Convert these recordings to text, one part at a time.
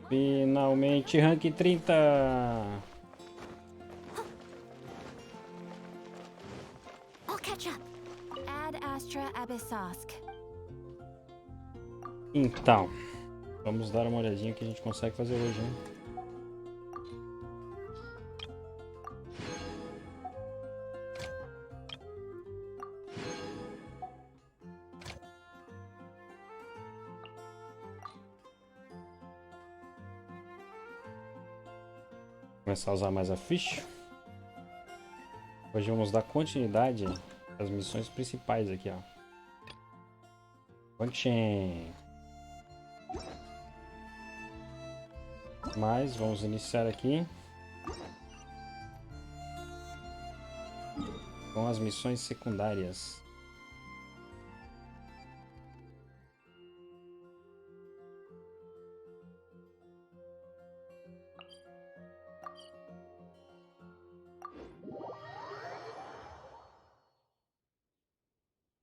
Finalmente, rank 30. I'll catch up. Ad Astra Abyssosk. Então, vamos dar uma olhadinha que a gente consegue fazer hoje, hein? Começar a usar mais a ficha. Hoje vamos dar continuidade às missões principais aqui, ó. Genshin. Mas vamos iniciar aqui com as missões secundárias.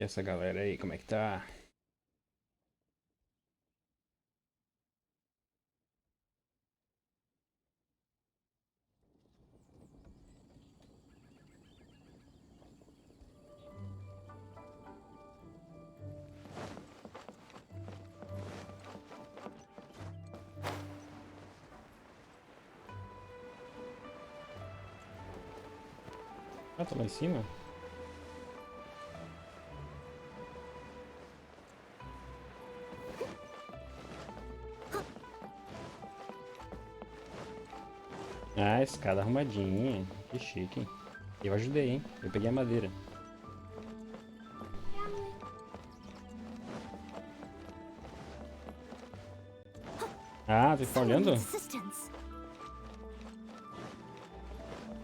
E essa galera aí, como é que tá? Ah, tô lá em cima? Ah, escada arrumadinha. Que chique, hein? Eu ajudei, hein? Eu peguei a madeira. Ah, tu fica olhando? Assistance.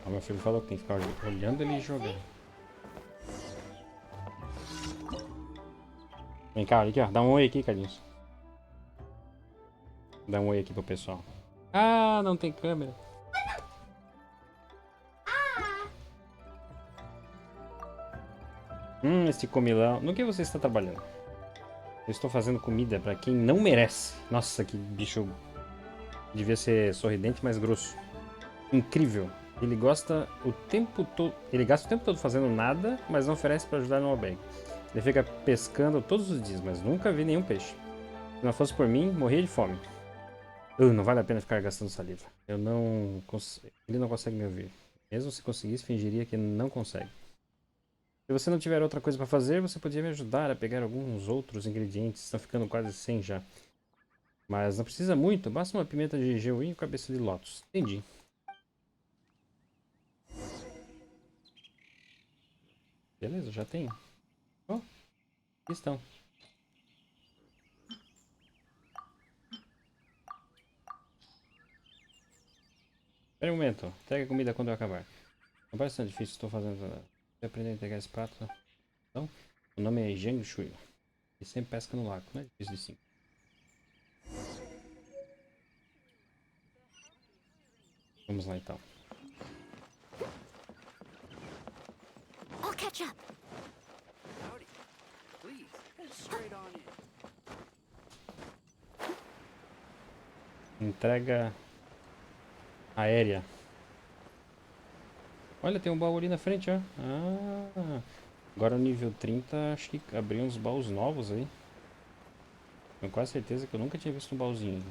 Ah, meu filho falou que tem que ficar olhando ele jogar. Vem cá, olha aqui, ó. Dá um oi aqui, Cadinhos. Dá um oi aqui pro pessoal. Ah, não tem câmera. Esse comilão. No que você está trabalhando? Eu estou fazendo comida para quem não merece. Nossa, que bicho. Devia ser sorridente, mas grosso. Incrível. Ele gosta o tempo todo. Ele gasta o tempo todo fazendo nada, mas não oferece para ajudar no albergue. Ele fica pescando todos os dias, mas nunca vi nenhum peixe. Se não fosse por mim, morria de fome. Não vale a pena ficar gastando saliva. Eu não. Ele não consegue me ouvir. Mesmo se conseguisse, fingiria que não consegue. Se você não tiver outra coisa para fazer, você podia me ajudar a pegar alguns outros ingredientes. Estão ficando quase 100 já. Mas não precisa muito, basta uma pimenta de geoinho e cabeça de lótus. Entendi. Beleza, já tenho. Ó, aqui estão. Espera um momento, entrega a comida quando eu acabar. Não parece tão difícil, estou fazendo. Você aprender a entregar esse prato. Então, o nome é Genshin. E sempre pesca no lago, não é difícil de sim. Vamos lá então. I'll catch up. Howdy. Please, head straight on in. Entrega aérea. Olha, tem um baú ali na frente, ó. Ah, agora no nível 30, acho que abriu uns baús novos aí. Tenho quase certeza que eu nunca tinha visto um baúzinho.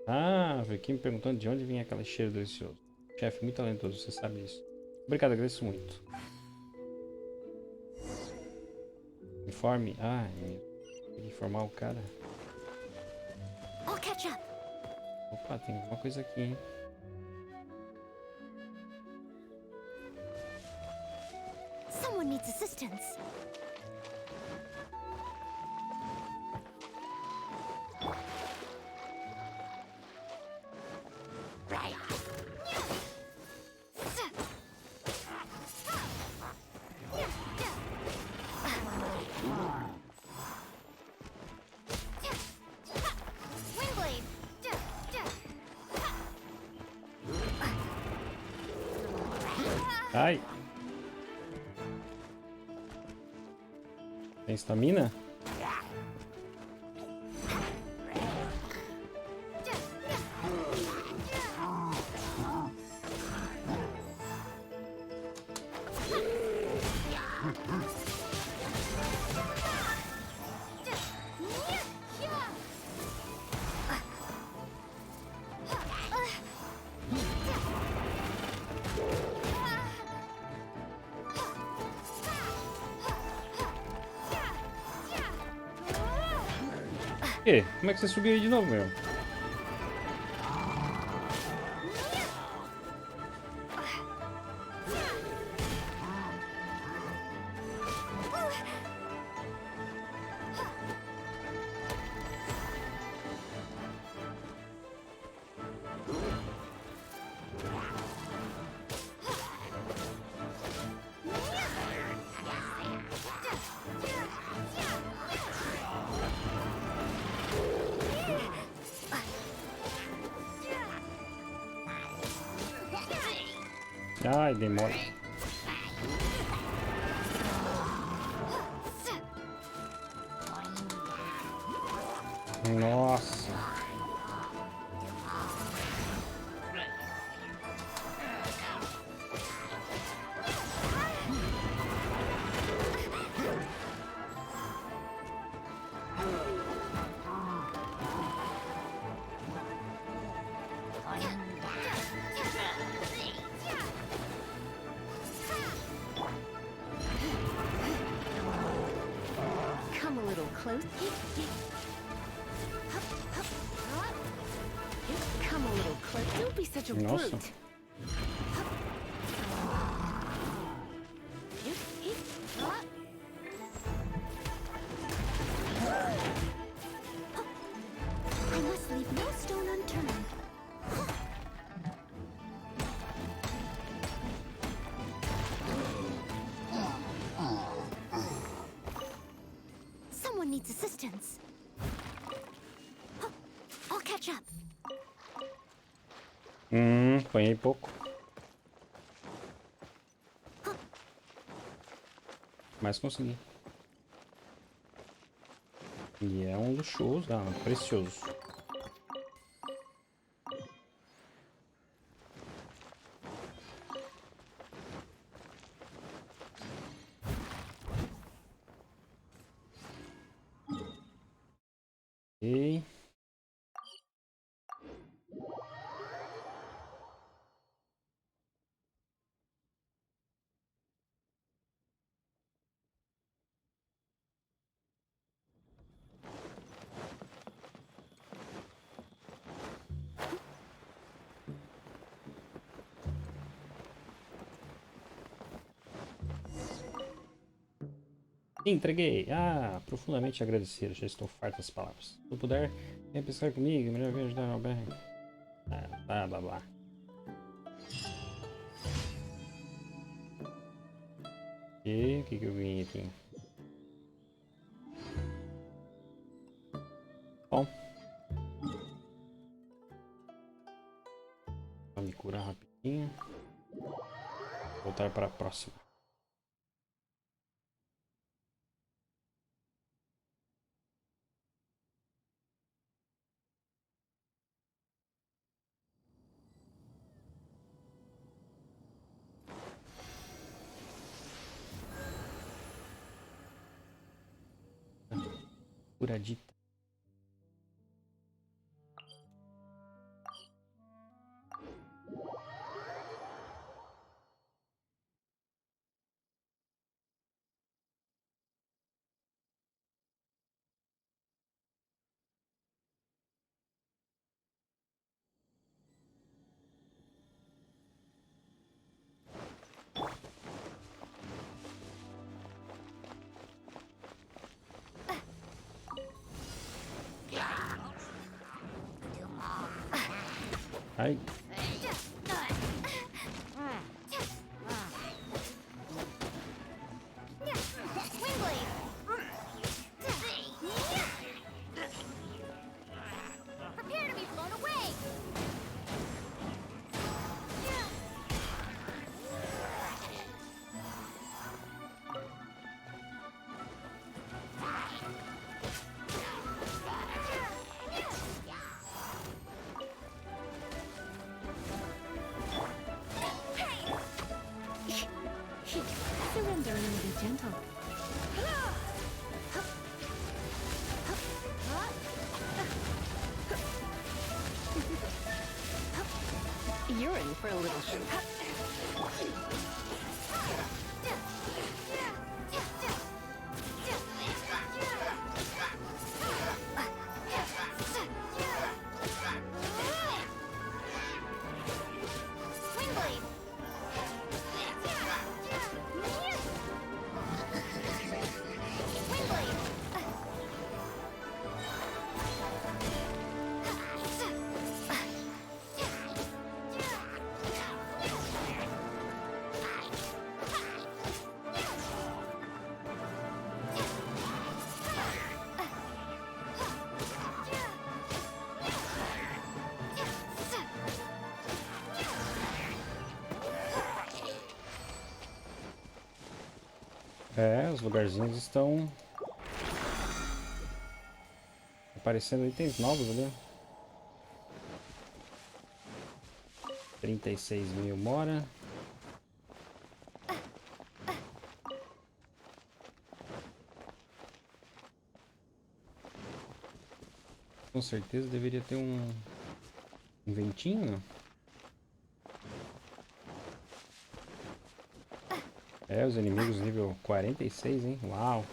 Ah, veio aqui me perguntando de onde vinha aquele cheiro delicioso. Chefe muito talentoso, você sabe disso. Obrigado, agradeço muito. Informe. Ah, tem que informar o cara. I'll catch up. Opa, tem alguma coisa aqui, hein? Someone needs assistance. Right. Windblade. Ai! Tem estamina? E como é que você subiu aí de novo, meu? Ai, demora. Nossa. Come a little close. Come a little close. Don't be such a Nossa. brute. I must leave no stone unturned. Someone needs assistance. I'll catch up. Apanhei pouco. Mas consegui. E é um luxuoso, precioso. Ok. Entreguei. Ah, profundamente agradecido. Já estou farto das palavras. Se puder, venha pescar comigo. Melhor vir ajudar o albergue. Ah, blá blá. E o que eu ganhei aqui? Bom. Vou me curar rapidinho. Voltar para a próxima. Curadita. Ai. Prepare to be blown away. want to be gentle. You're in for a little shoot. É, os lugarzinhos estão aparecendo itens novos ali. 36.000 mora. Com certeza deveria ter um ventinho. É, os inimigos nível 46, hein? Uau!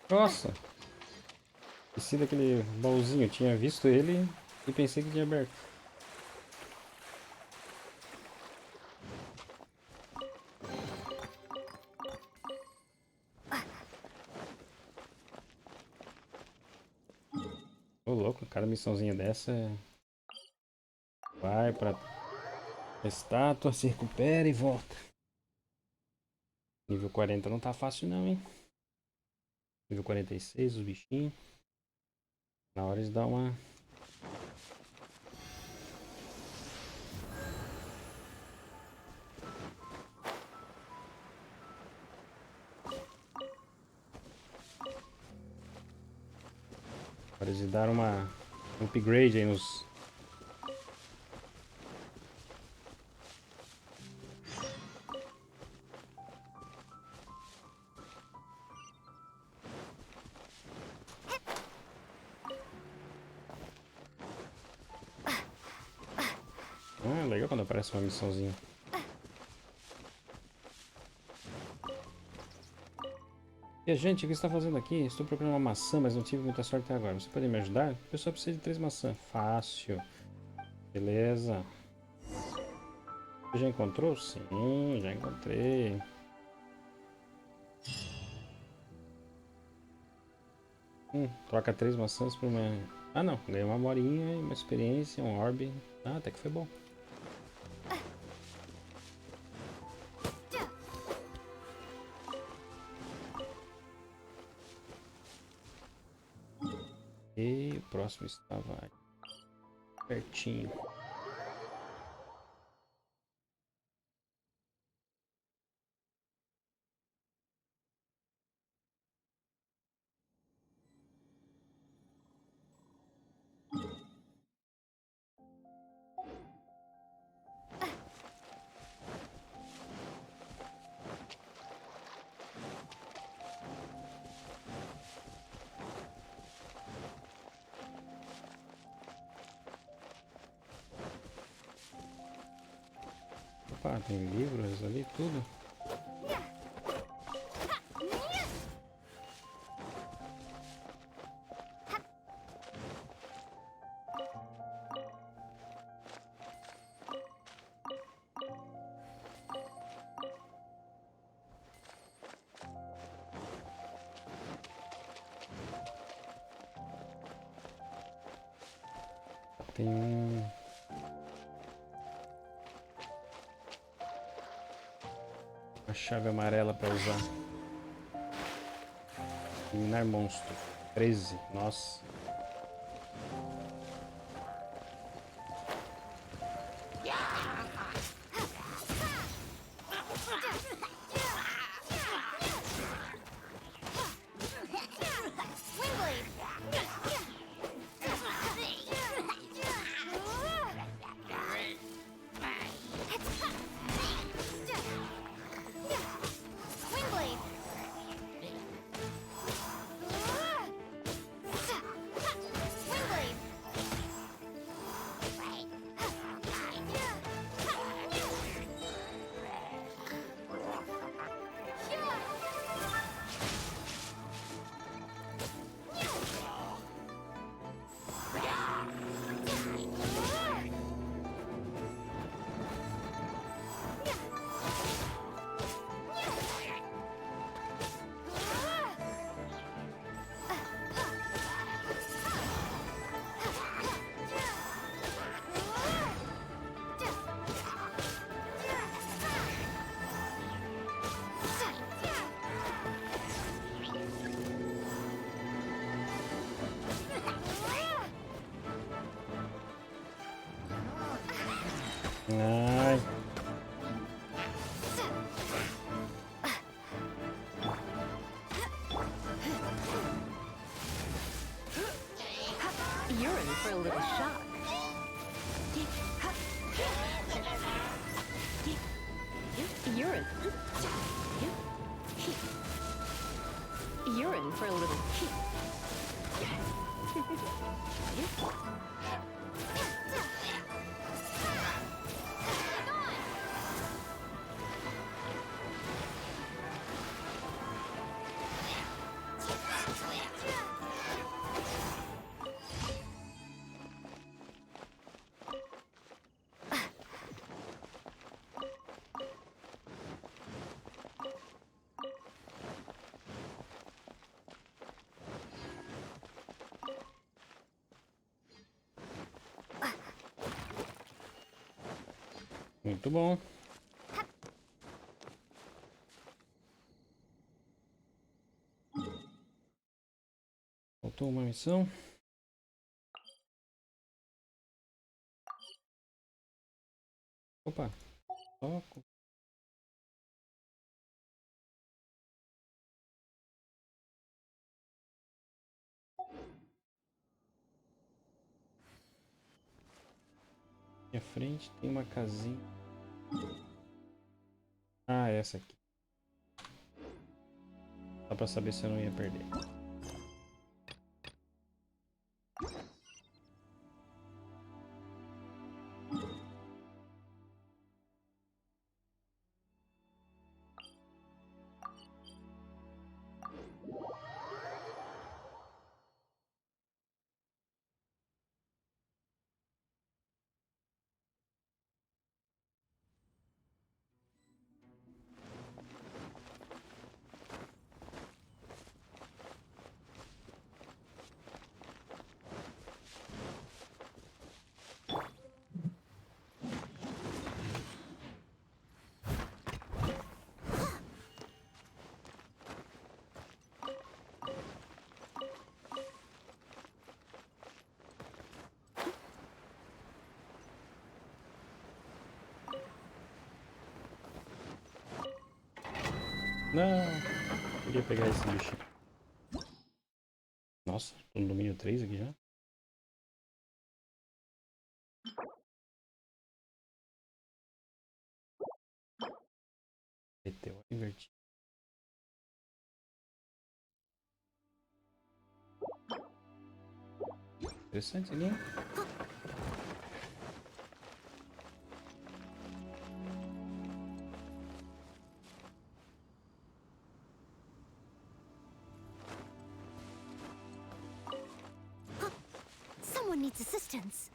Nossa! Esqueci daquele baúzinho. Tinha visto ele e pensei que tinha aberto. Ô louco, cada missãozinha dessa vai pra estátua, se recupera e volta. Nível 40 não tá fácil não, hein? Nível 46, os bichinhos. Na hora de dar uma... hora de dar uma... um upgrade aí nos... Ah, legal quando aparece uma missãozinha. E a gente, o que está fazendo aqui? Estou procurando uma maçã, mas não tive muita sorte até agora. Você pode me ajudar? O pessoal precisa de 3 maçãs. Fácil. Beleza. Você já encontrou? Sim, já encontrei. Troca 3 maçãs por uma... Ah não, ganhei uma morinha, uma experiência, um orb. Ah, até que foi bom. E o próximo estava pertinho. Opa, tem livros ali, tudo. tem um... Uma chave amarela pra usar. Eliminar monstro. 13. Nossa. Ai. You're in for a little shock. You're in. You're in for a little. Muito bom. Faltou uma missão. Opa. Toco. Aqui à frente tem uma casinha. Ah, essa aqui. Só pra saber se eu não ia perder. Não, queria pegar esse bicho. Nossa, tô no domínio 3 aqui já. Meteu invertido. Interessante ali, hein? Someone needs assistance.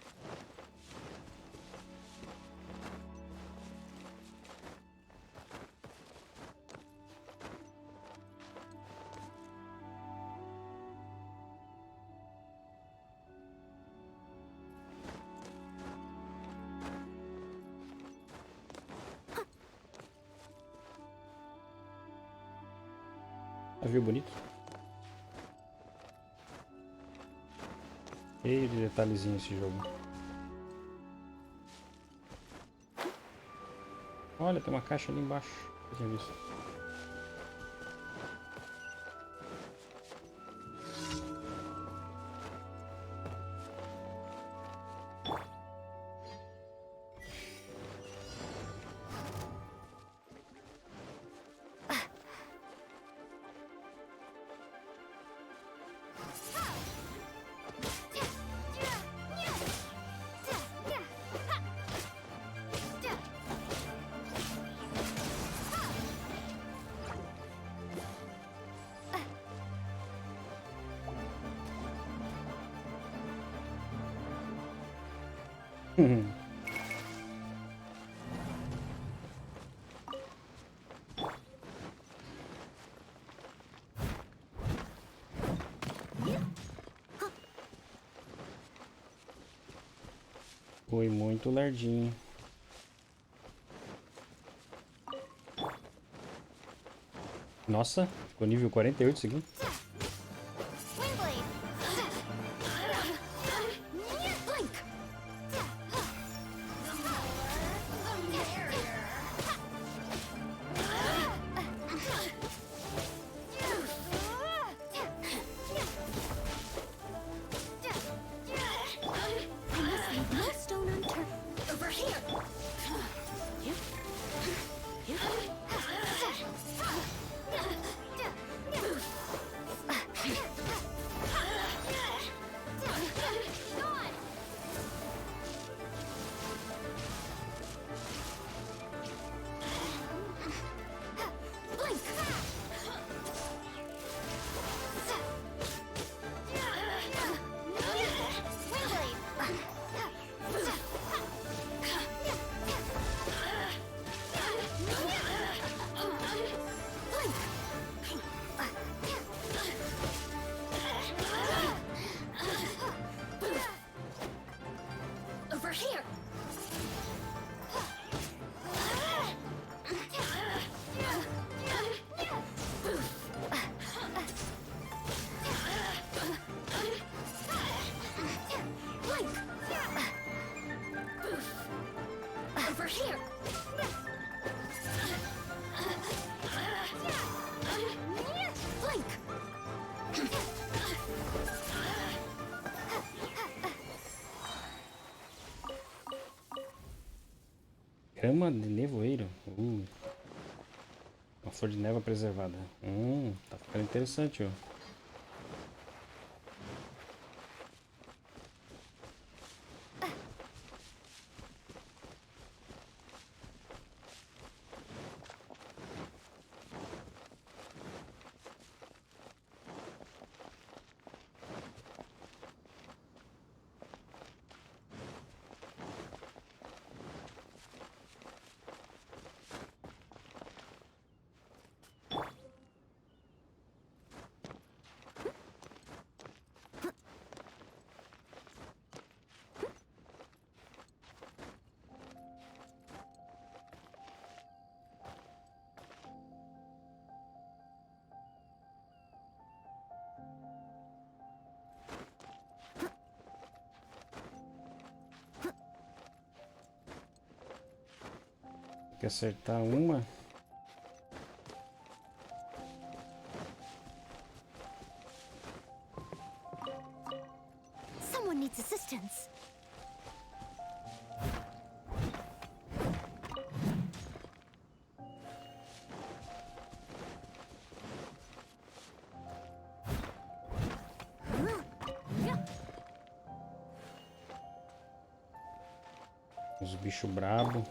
Navio bonito. Cheio de detalhezinhos esse jogo. Olha, tem uma caixa ali embaixo. Eu tinha visto. Foi muito lerdinho. Nossa, ficou nível 48 segundo. Windblade. Blink. I must leave no stone unturned. Over here. Blink. Over here. Blink. Over here. Blink. Grama de nevoeiro. Uma flor de névoa preservada. Tá ficando interessante, ó. Tem que acertar uma. Someone needs assistance. Os bichos brabo.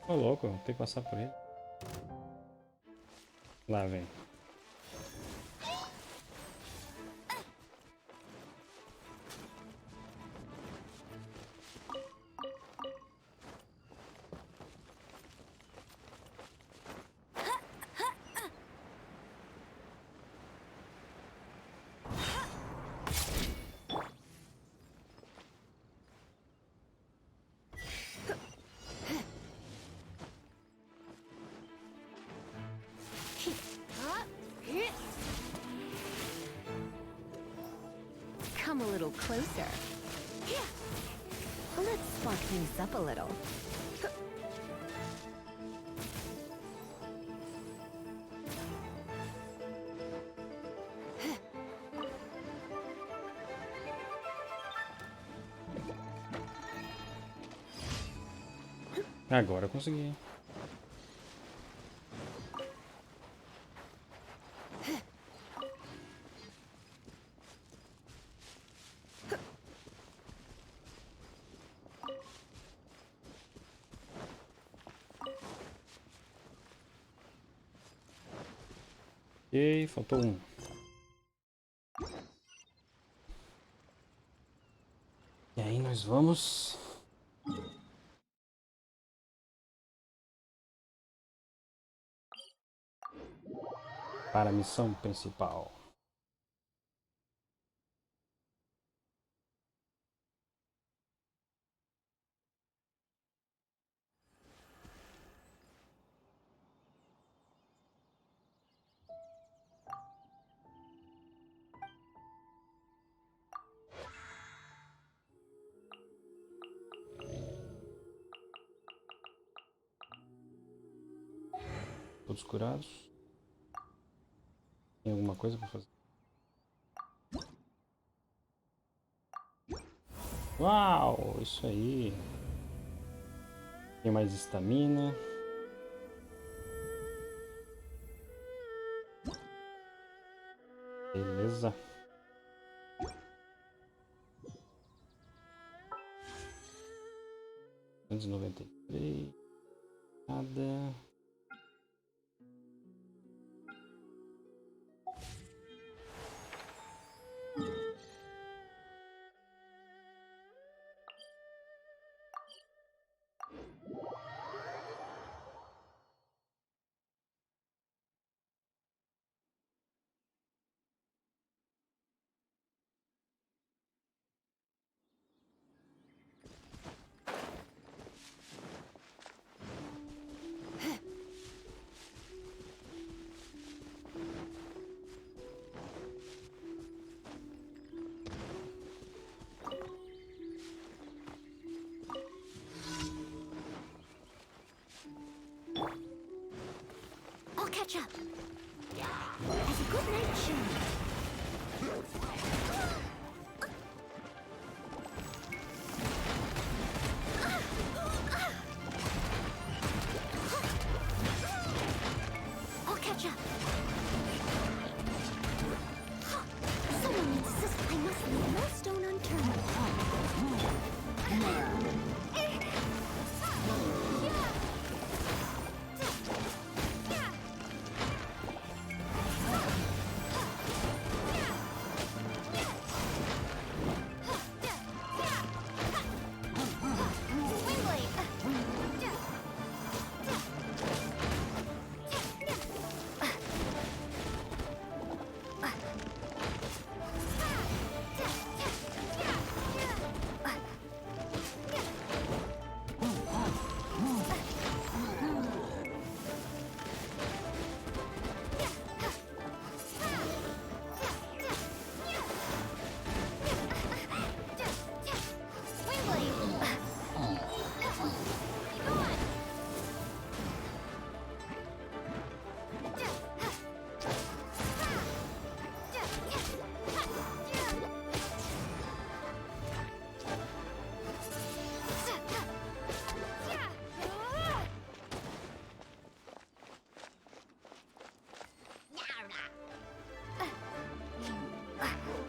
Ô louco, tem que passar por ele. Lá, vem. come a little closer. Let's spark things up a little. Agora eu consegui. Ok, faltou um. E aí nós vamos... para a missão principal. Todos curados. Tem alguma coisa para fazer? Uau, isso aí. Tem mais estamina. Beleza. $293. Nada. I'll catch up. As a good night show. I'll catch up. Someone insists I must leave no stone unturned.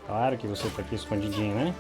Claro que você tá aqui escondidinho, né?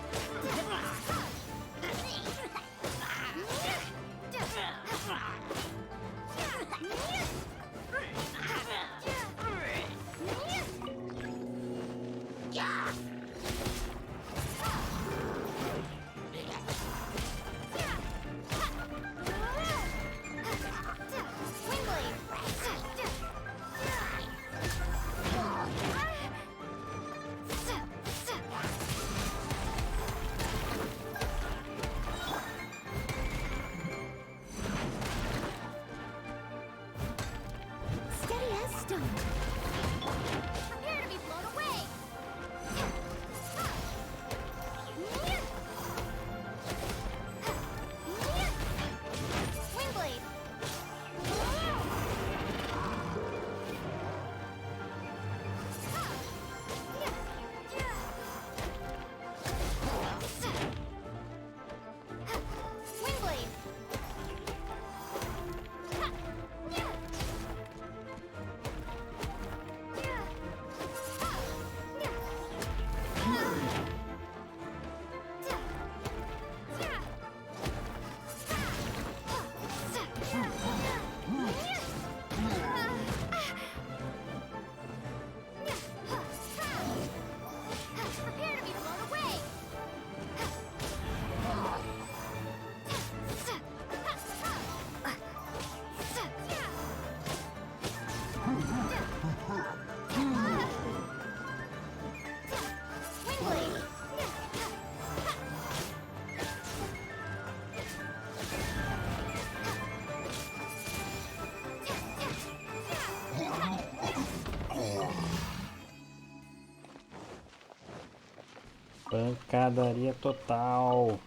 Pancadaria total.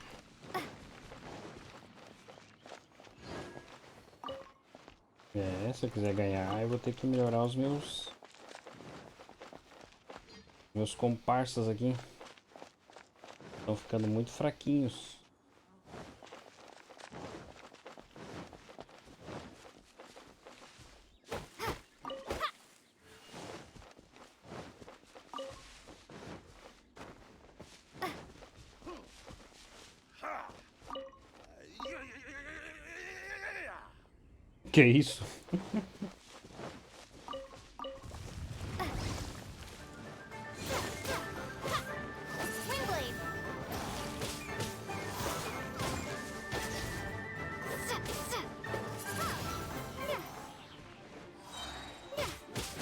É, se eu quiser ganhar, eu vou ter que melhorar os meus comparsas aqui. Estão ficando muito fraquinhos. Que isso? Windblade.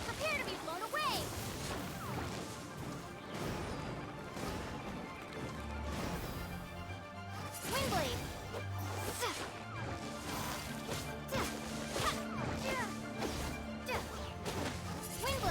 Prepare to be blown away. Windblade. Windblade. Windblade.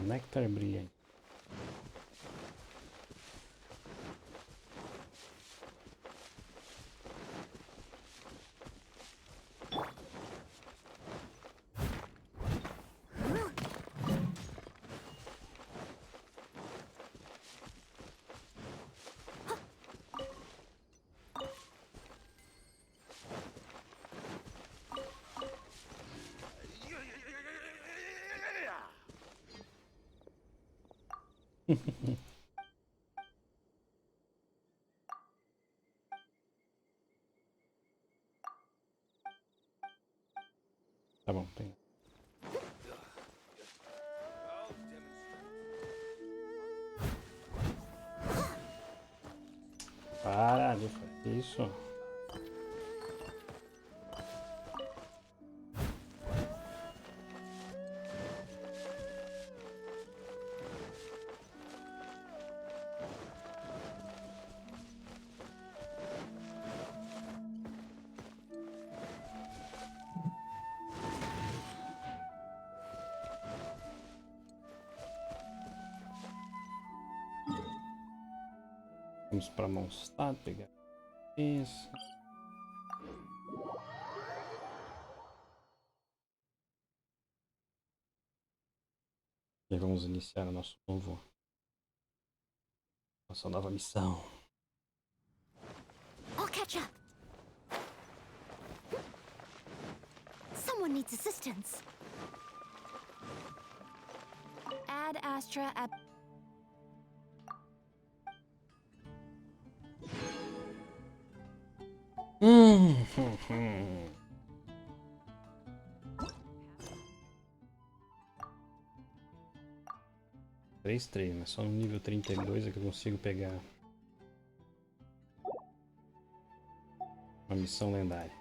Néctar brilhante. Tá bom, tem. Para de fazer isso. Vamos para Mondstadt, pegar isso. E vamos iniciar o nossa nova missão. I'll catch up. Someone needs assistance. Add Astra at... Três, mas só no nível 32 é que eu consigo pegar uma missão lendária.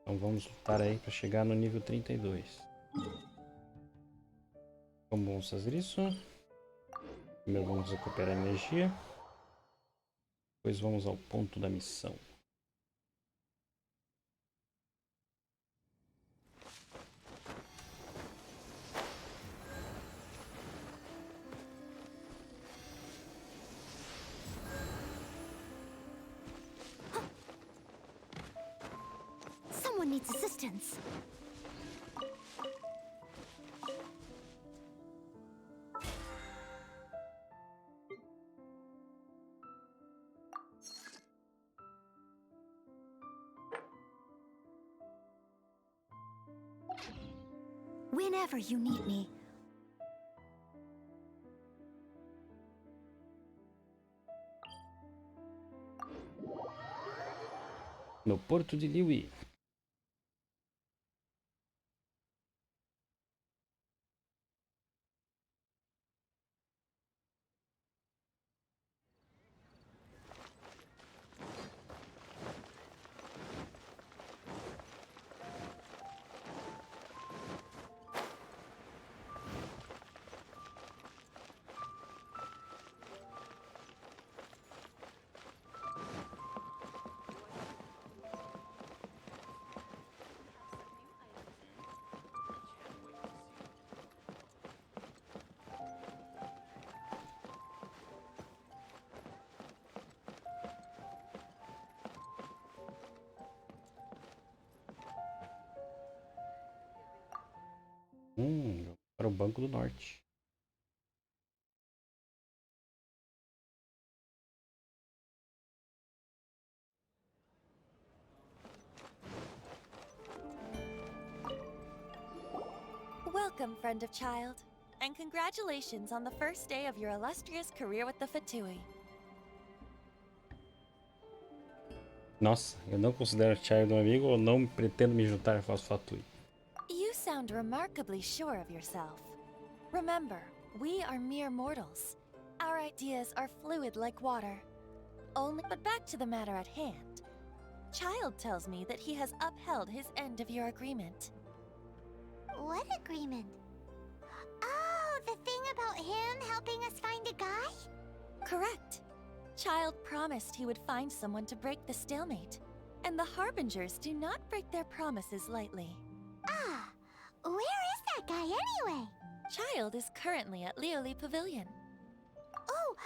Então vamos lutar aí para chegar no nível 32. Como vamos fazer isso? Primeiro vamos recuperar energia. Depois vamos ao ponto da missão. needs assistance. Whenever you need me. No Porto de Liwi. Para o Banco do Norte. Welcome, friend of child, and congratulations on the first day of your illustrious career with the Fatui. Nossa, eu não considero Child um amigo ou não pretendo me juntar aos Fatui. You sound remarkably sure of yourself. Remember, we are mere mortals. Our ideas are fluid like water. But back to the matter at hand. Child tells me that he has upheld his end of your agreement. What agreement? Oh, the thing about him helping us find a guy? Correct. Child promised he would find someone to break the stalemate. And the Harbingers do not break their promises lightly. Ah, where is that guy anyway? Child is currently at Lioli Pavilion. Oh,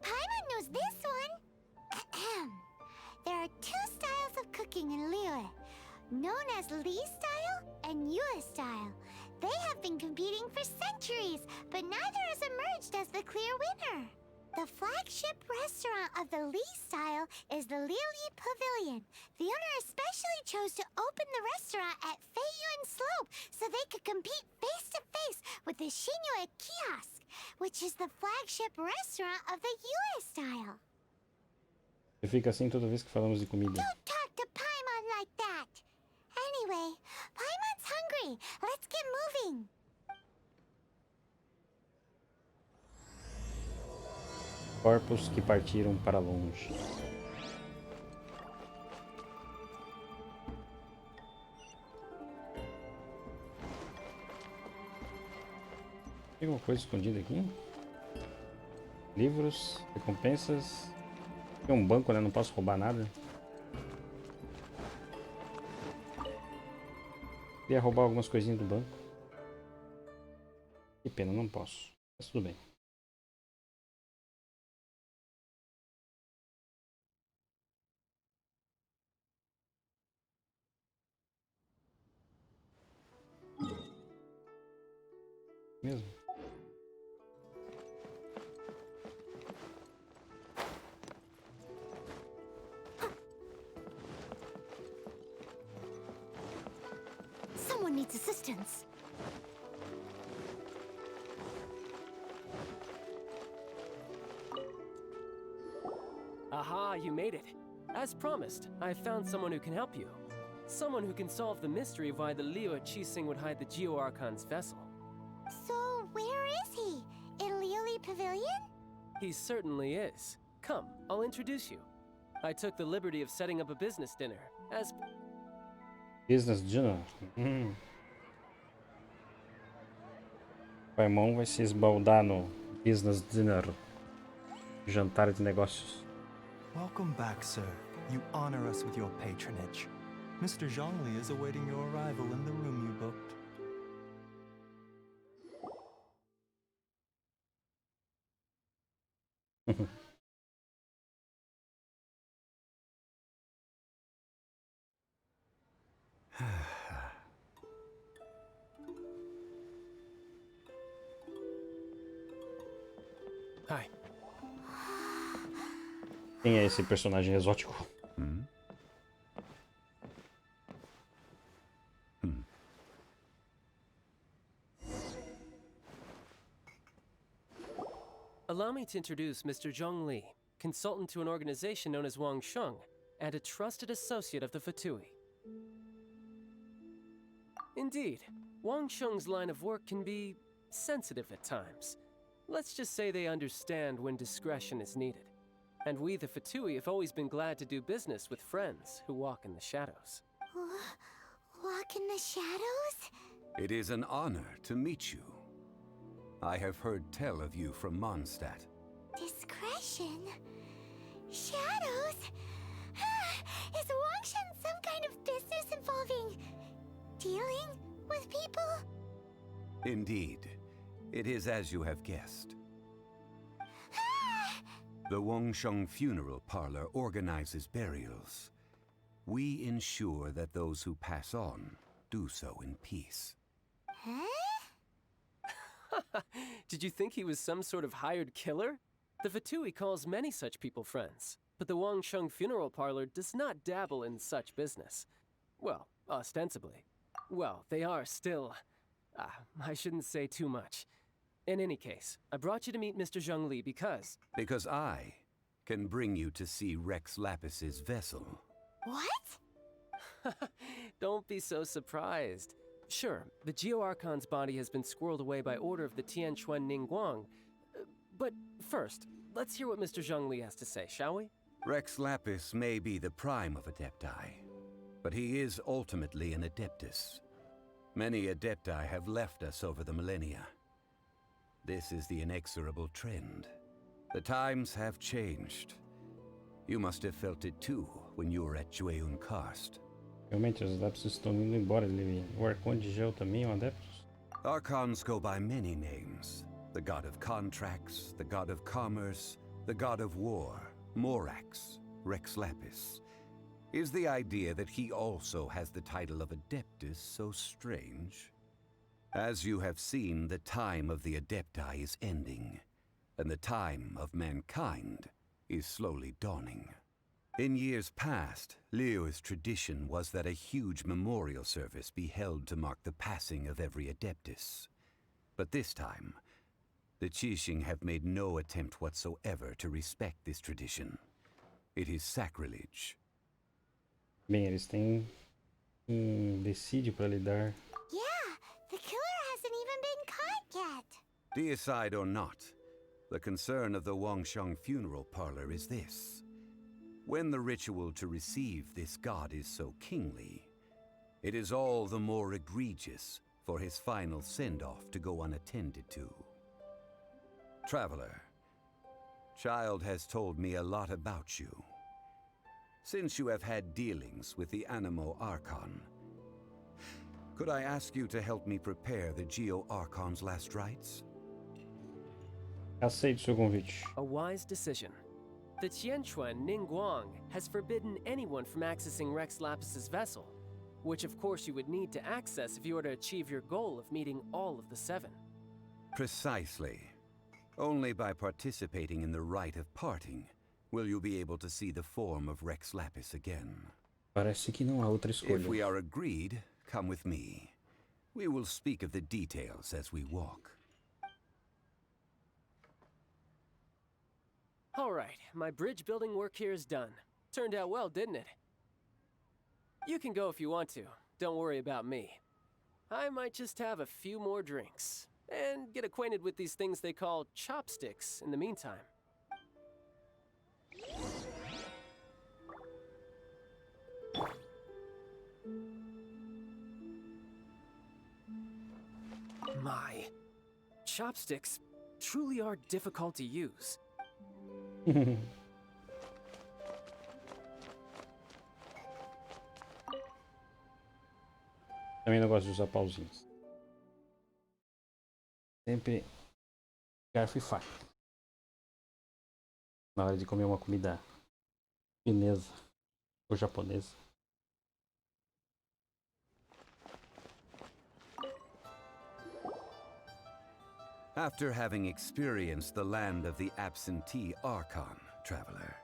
Paimon knows this one. Ahem. There are two styles of cooking in Liyue, known as Li style and Yue style. They have been competing for centuries, but neither has emerged as the clear winner. The flagship restaurant of the Li style is the Lioli Pavilion. The owner especially chose to open the restaurant at Feiyuan Slope so they could compete face to face with the Shinyue Kiosk, which is the flagship restaurant of the Yue style. Você fica assim toda vez que falamos de comida. Don't talk to Paimon like that. Anyway, Paimon's hungry. Let's get moving. Corpos que partiram para longe. Tem alguma coisa escondida aqui? Livros, recompensas. Tem um banco, né? Não posso roubar nada. Queria roubar algumas coisinhas do banco. Que pena, não posso. Mas tudo bem. Mesmo. Someone needs assistance. Aha, you made it. As promised, I found someone who can help you. Someone who can solve the mystery of why the Liyue Qixing would hide the Geo Archon's vessel. So, where is he? In Lioli Pavilion? He certainly is. Come, I'll introduce you. I took the liberty of setting up a business dinner, as... Business dinner. Paimon vai se esbaldar no business dinner. Jantar de negócios. Welcome back, sir. You honor us with your patronage. Mr. Zhongli is awaiting your arrival in the room you booked. Hi. Quem é esse personagem exótico? Allow me to introduce Mr. Zhongli, consultant to an organization known as Wang Sheng, and a trusted associate of the Fatui. Indeed, Wang Sheng's line of work can be sensitive at times. Let's just say they understand when discretion is needed. And we, the Fatui, have always been glad to do business with friends who walk in the shadows. Walk in the shadows? It is an honor to meet you. I have heard tell of you from Mondstadt. Discretion? Shadows? Is Wangshan some kind of business involving dealing with people? Indeed, it is as you have guessed. The Wangsheng Funeral Parlor organizes burials. We ensure that those who pass on do so in peace. Huh? Did you think he was some sort of hired killer? The Fatui calls many such people friends, but the Wangsheng Funeral Parlor does not dabble in such business. Well, ostensibly. Well, they are still... I shouldn't say too much. In any case, I brought you to meet Mr. Zhongli because... Because I can bring you to see Rex Lapis's vessel. What? Don't be so surprised. Sure, the Geo-Archon's body has been squirreled away by order of the Tianquan Ningguang. But first, let's hear what Mr. Zhongli has to say, shall we? Rex Lapis may be the prime of Adepti, but he is ultimately an Adeptus. Many Adepti have left us over the millennia. This is the inexorable trend. The times have changed. You must have felt it too when you were at Jueyun Karst. Realmente, os adeptos estão indo embora. O Arconte Gel também é um adeptus? Archons go by many names. The god of contracts, the god of commerce, the god of war, Morax, Rex Lapis. Is the idea that he also has the title of Adeptus so strange? As you have seen, the time of the Adepti is ending, and the time of mankind is slowly dawning. In years past, Leo's tradition was that a huge memorial service be held to mark the passing of every Adeptus. But this time, the Qixing have made no attempt whatsoever to respect this tradition. It is sacrilege. Bem, eles têm decídio para lidar. Yeah, the killer hasn't even been caught yet. Deicide or not, the concern of the Wangsheng Funeral Parlor is this. When the ritual to receive this god is so kingly, it is all the more egregious for his final send-off to go unattended to. Traveler, Child has told me a lot about you. Since you have had dealings with the Animo Archon, could I ask you to help me prepare the Geo-Archon's last rites? Aceito seu convite. A wise decision. The Tianquan Ningguang has forbidden anyone from accessing Rex Lapis's vessel, which of course you would need to access if you were to achieve your goal of meeting all of the seven. Precisely. Only by participating in the rite of parting will you be able to see the form of Rex Lapis again. Parece que não há outra escolha. If we are agreed, come with me. We will speak of the details as we walk. All right, my bridge building work here is done. Turned out well, didn't it? You can go if you want to. Don't worry about me. I might just have a few more drinks and get acquainted with these things they call chopsticks in the meantime. My, chopsticks truly are difficult to use. Também não gosto de usar pauzinhos. Sempre garfo e faca. Na hora de comer uma comida chinesa ou japonesa. After having experienced the land of the absentee Archon, traveler,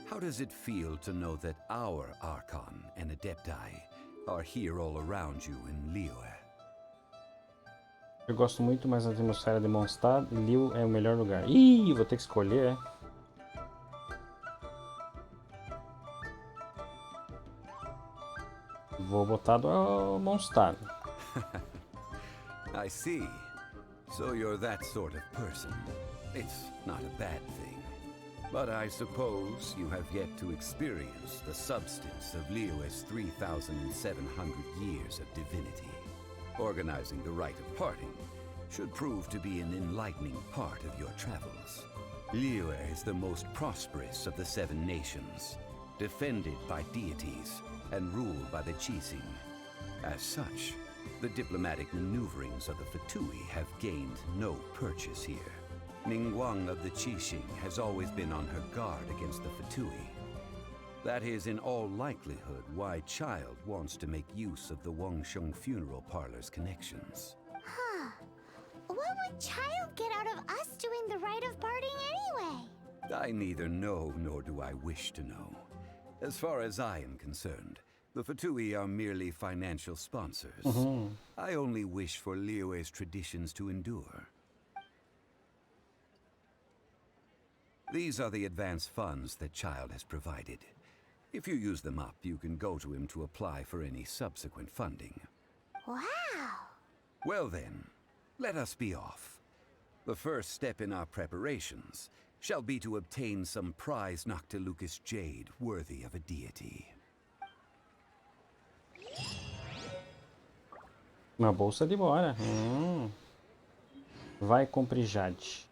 how does it feel to know that our Archon and Adepti are here all around you in Liyue? Eu gosto muito mais da atmosfera de Mondstadt e Liu é o melhor lugar. Ih, vou ter que escolher, é? Vou botar do Mondstadt. I see. So you're that sort of person. It's not a bad thing. But I suppose you have yet to experience the substance of Liyue's 3,700 years of divinity. Organizing the rite of parting should prove to be an enlightening part of your travels. Liyue is the most prosperous of the 7 nations, defended by deities and ruled by the Qixing. As such, the diplomatic maneuverings of the Fatui have gained no purchase here. Ningguang of the Qixing has always been on her guard against the Fatui. That is in all likelihood why Child wants to make use of the Wangsheng funeral parlor's connections. Huh. What would Child get out of us doing the rite of parting anyway? I neither know nor do I wish to know. As far as I am concerned, the Fatui are merely financial sponsors. I only wish for Liyue's traditions to endure. These are the advance funds that Child has provided. If you use them up, you can go to him to apply for any subsequent funding. Wow. Well then, let us be off. The first step in our preparations shall be to obtain some prized Noctilucous jade worthy of a deity. Uma bolsa de bora. Vai, compre Jade.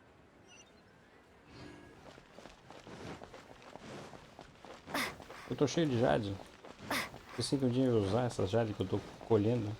Eu tô cheio de Jade. Esqueci que um dia eu ia usar essas Jade que eu tô colhendo.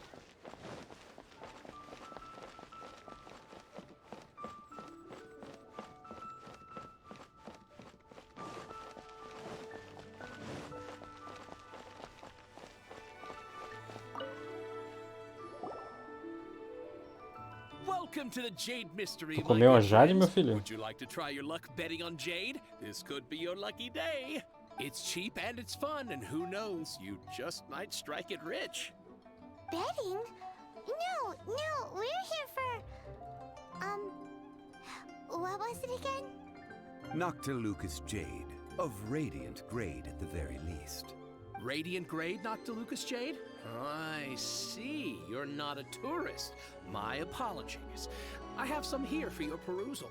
Welcome to the Jade Mystery. Tu comeu a Jade, meu filho? Would you like to try your luck betting on Jade? This could be your lucky day. It's cheap and it's fun, and who knows, you just might strike it rich. Betting? No, we're here for... what was it again? Noctilucous jade, of radiant grade at the very least. Radiant grade Noctilucous jade? I see. You're not a tourist. My apologies. I have some here for your perusal.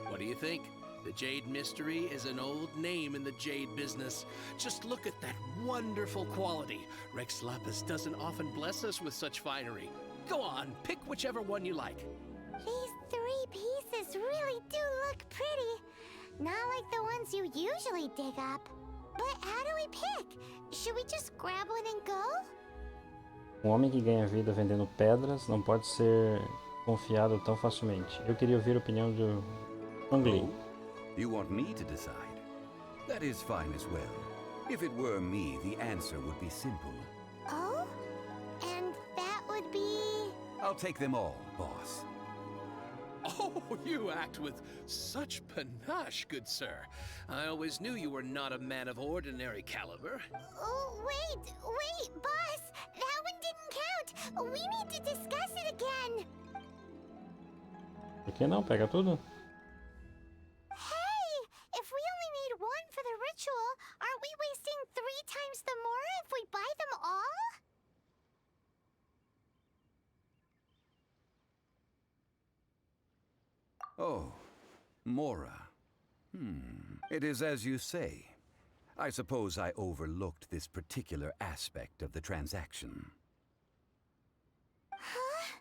What do you think? The Jade Mystery is an old name in the jade business. Just look at that wonderful quality. Rex Lapis doesn't often bless us with such finery. Go on, pick whichever one you like. These 3 pieces really do look pretty. Not like the ones you usually dig up. But how do we pick? Should we just grab one and go? Homem que ganha vida vendendo pedras não pode ser confiado tão facilmente. Eu queria ouvir a opinião do Zhongli. You want me to decide? That is fine as well. If it were me, the answer would be simple. Oh? And that would be... I'll take them all, boss. Oh, you act with such panache, good sir. I always knew you were not a man of ordinary caliber. Oh, wait, boss! That one didn't count! We need to discuss it again! Por que não? Pega tudo. Hey! If we only need one for the ritual, aren't we wasting 3 times the Mora if we buy them all? Oh, Mora. It is as you say. I suppose I overlooked this particular aspect of the transaction. Huh?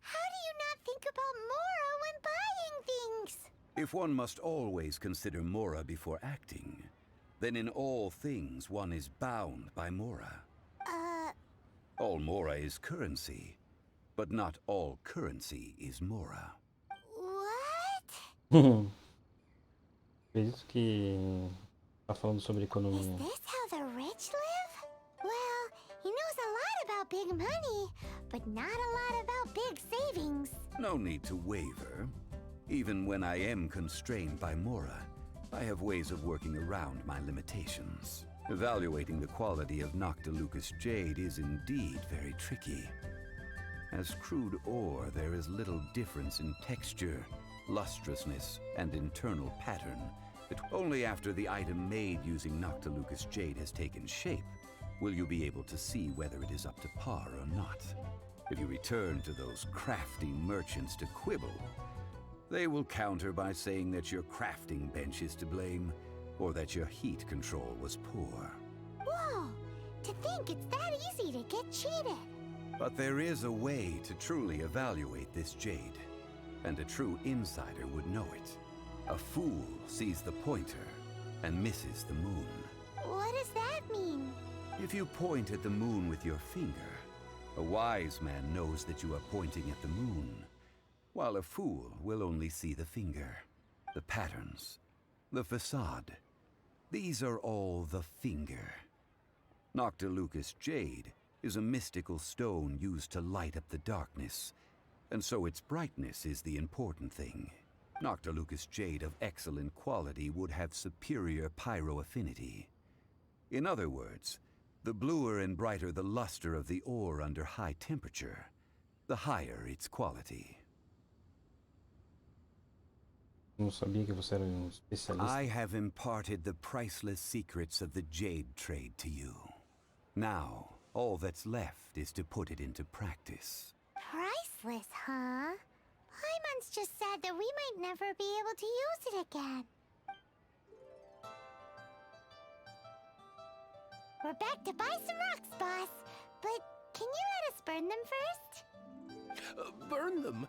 How do you not think about Mora when buying things? If one must always consider Mora before acting, then in all things one is bound by Mora. All Mora is currency, but not all currency is Mora. What? Acredito que tá falando sobre Is economia. this how the rich live? Well, he knows a lot about big money, but not a lot about big savings. No need to waver. Even when I am constrained by Mora, I have ways of working around my limitations. Evaluating the quality of Noctilucous jade is indeed very tricky. As crude ore, there is little difference in texture, lustrousness, and internal pattern. But only after the item made using Noctilucous jade has taken shape will you be able to see whether it is up to par or not. If you return to those crafty merchants to quibble, they will counter by saying that your crafting bench is to blame, or that your heat control was poor. Whoa! To think it's that easy to get cheated. But there is a way to truly evaluate this jade, and a true insider would know it. A fool sees the pointer and misses the moon. What does that mean? If you point at the moon with your finger, a wise man knows that you are pointing at the moon, while a fool will only see the finger, the patterns, the facade. These are all the finger. Noctilucous jade is a mystical stone used to light up the darkness, and so its brightness is the important thing. Noctilucous jade of excellent quality would have superior pyro affinity. In other words, the bluer and brighter the luster of the ore under high temperature, the higher its quality. Não sabia que você era especialista. I have imparted the priceless secrets of the jade trade to you. Now, all that's left is to put it into practice. Priceless, huh? Paimon's just sad that we might never be able to use it again. We're back to buy some rocks, boss. But can you let us burn them first? Burn them?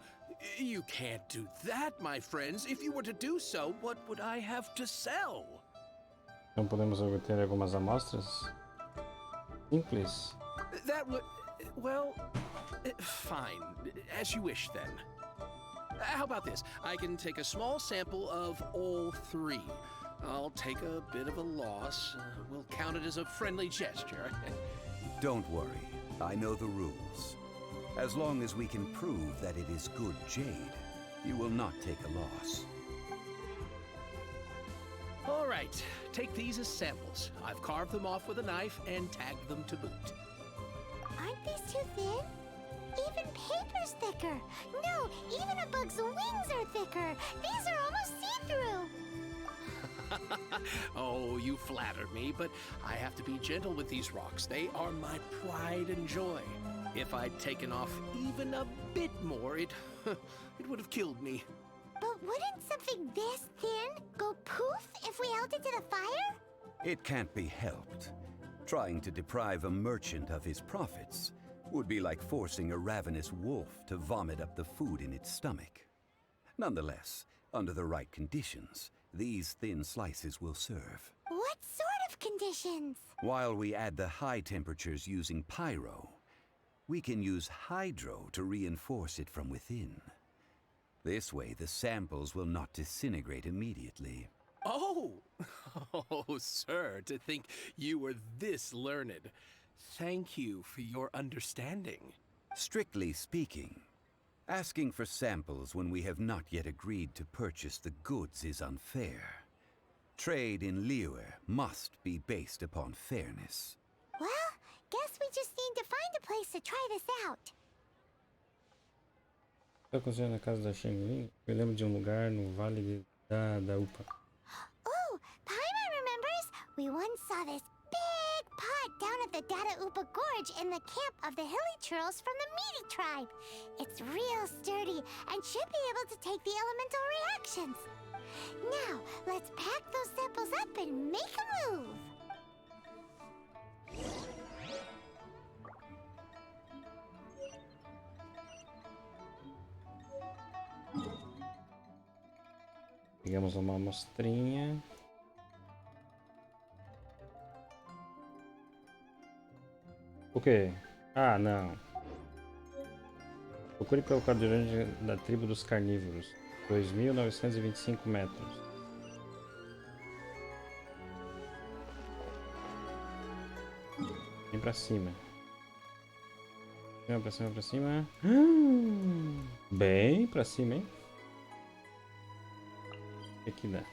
You can't do that, my friends. If you were to do so, what would I have to sell? Então podemos obter algumas amostras? Simples. That would... well... fine. As you wish, then. How about this? I can take a small sample of all three. I'll take a bit of a loss. We'll count it as a friendly gesture. Don't worry. I know the rules. As long as we can prove that it is good jade, you will not take a loss. All right. Take these as samples. I've carved them off with a knife and tagged them to boot. Aren't these too thin? Even paper's thicker. No, even a bug's wings are thicker. These are almost see-through. Oh, you flatter me, but I have to be gentle with these rocks. They are my pride and joy. If I'd taken off even a bit more, it would have killed me. But wouldn't something this thin go poof if we held it to the fire? It can't be helped. Trying to deprive a merchant of his profits would be like forcing a ravenous wolf to vomit up the food in its stomach. Nonetheless, under the right conditions, these thin slices will serve. What sort of conditions? While we add the high temperatures using pyro, we can use hydro to reinforce it from within. This way, the samples will not disintegrate immediately. Oh! Oh, sir, to think you were this learned. Thank you for your understanding. Strictly speaking, asking for samples when we have not yet agreed to purchase the goods is unfair. Trade in Liyue must be based upon fairness. Well, guess we just need to find a place to try this out. Estou cozinhando na casa da Xingling. Eu lembro de lugar no Vale da Upa. Oh, Paimon remembers. We once saw this big pot down at the Dada Upa Gorge in the camp of the hilly churls from the Meaty tribe. It's real sturdy and should be able to take the elemental reactions. Now, let's pack those samples up and make a move. Pegamos uma amostrinha. O quê? Ah, não. Procure pelo quadrante da tribo dos carnívoros. 2.925 metros. Vem pra cima. Pra cima, pra cima. Bem pra cima, hein? O que que dá?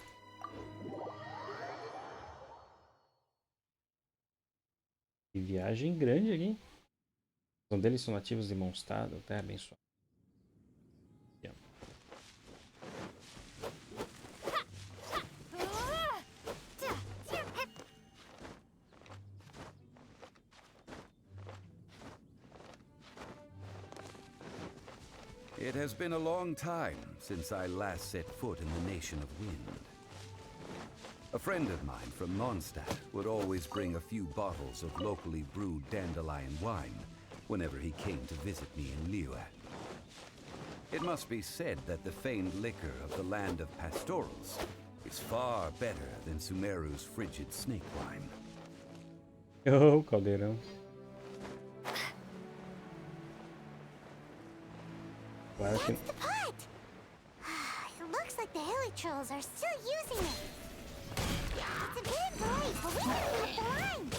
Que viagem grande aqui. Um deles são nativos de Mondstadt, até abençoado. It has been a long time since I last set foot in the Nation of Wind. A friend of mine from Mondstadt would always bring a few bottles of locally brewed dandelion wine whenever he came to visit me in Liyue. It must be said that the famed liquor of the land of pastorals is far better than Sumeru's frigid snake wine. Oh, caldeirão. Claro que... That's the pot! It looks like the hilly trolls are still using it. It's a big bright, but we gotta move the line.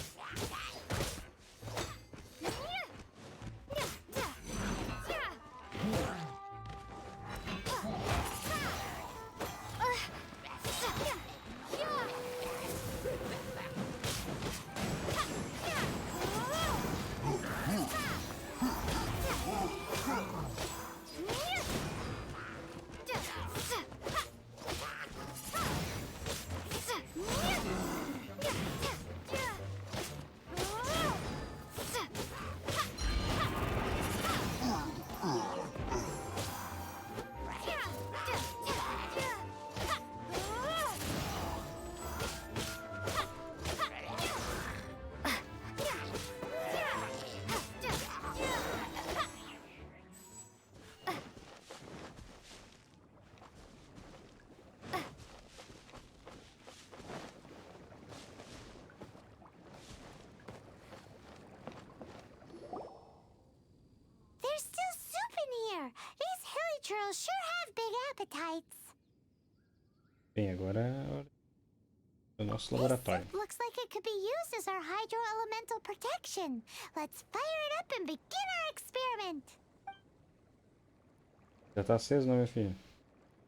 There's still soup in here. These hilly trolls sure have big appetites. Bem, agora é a hora do nosso This laboratório. soup looks like it could be used as our hydro-elemental protection. Let's fire it up and begin our experiment. Já tá aceso, não, meu filho?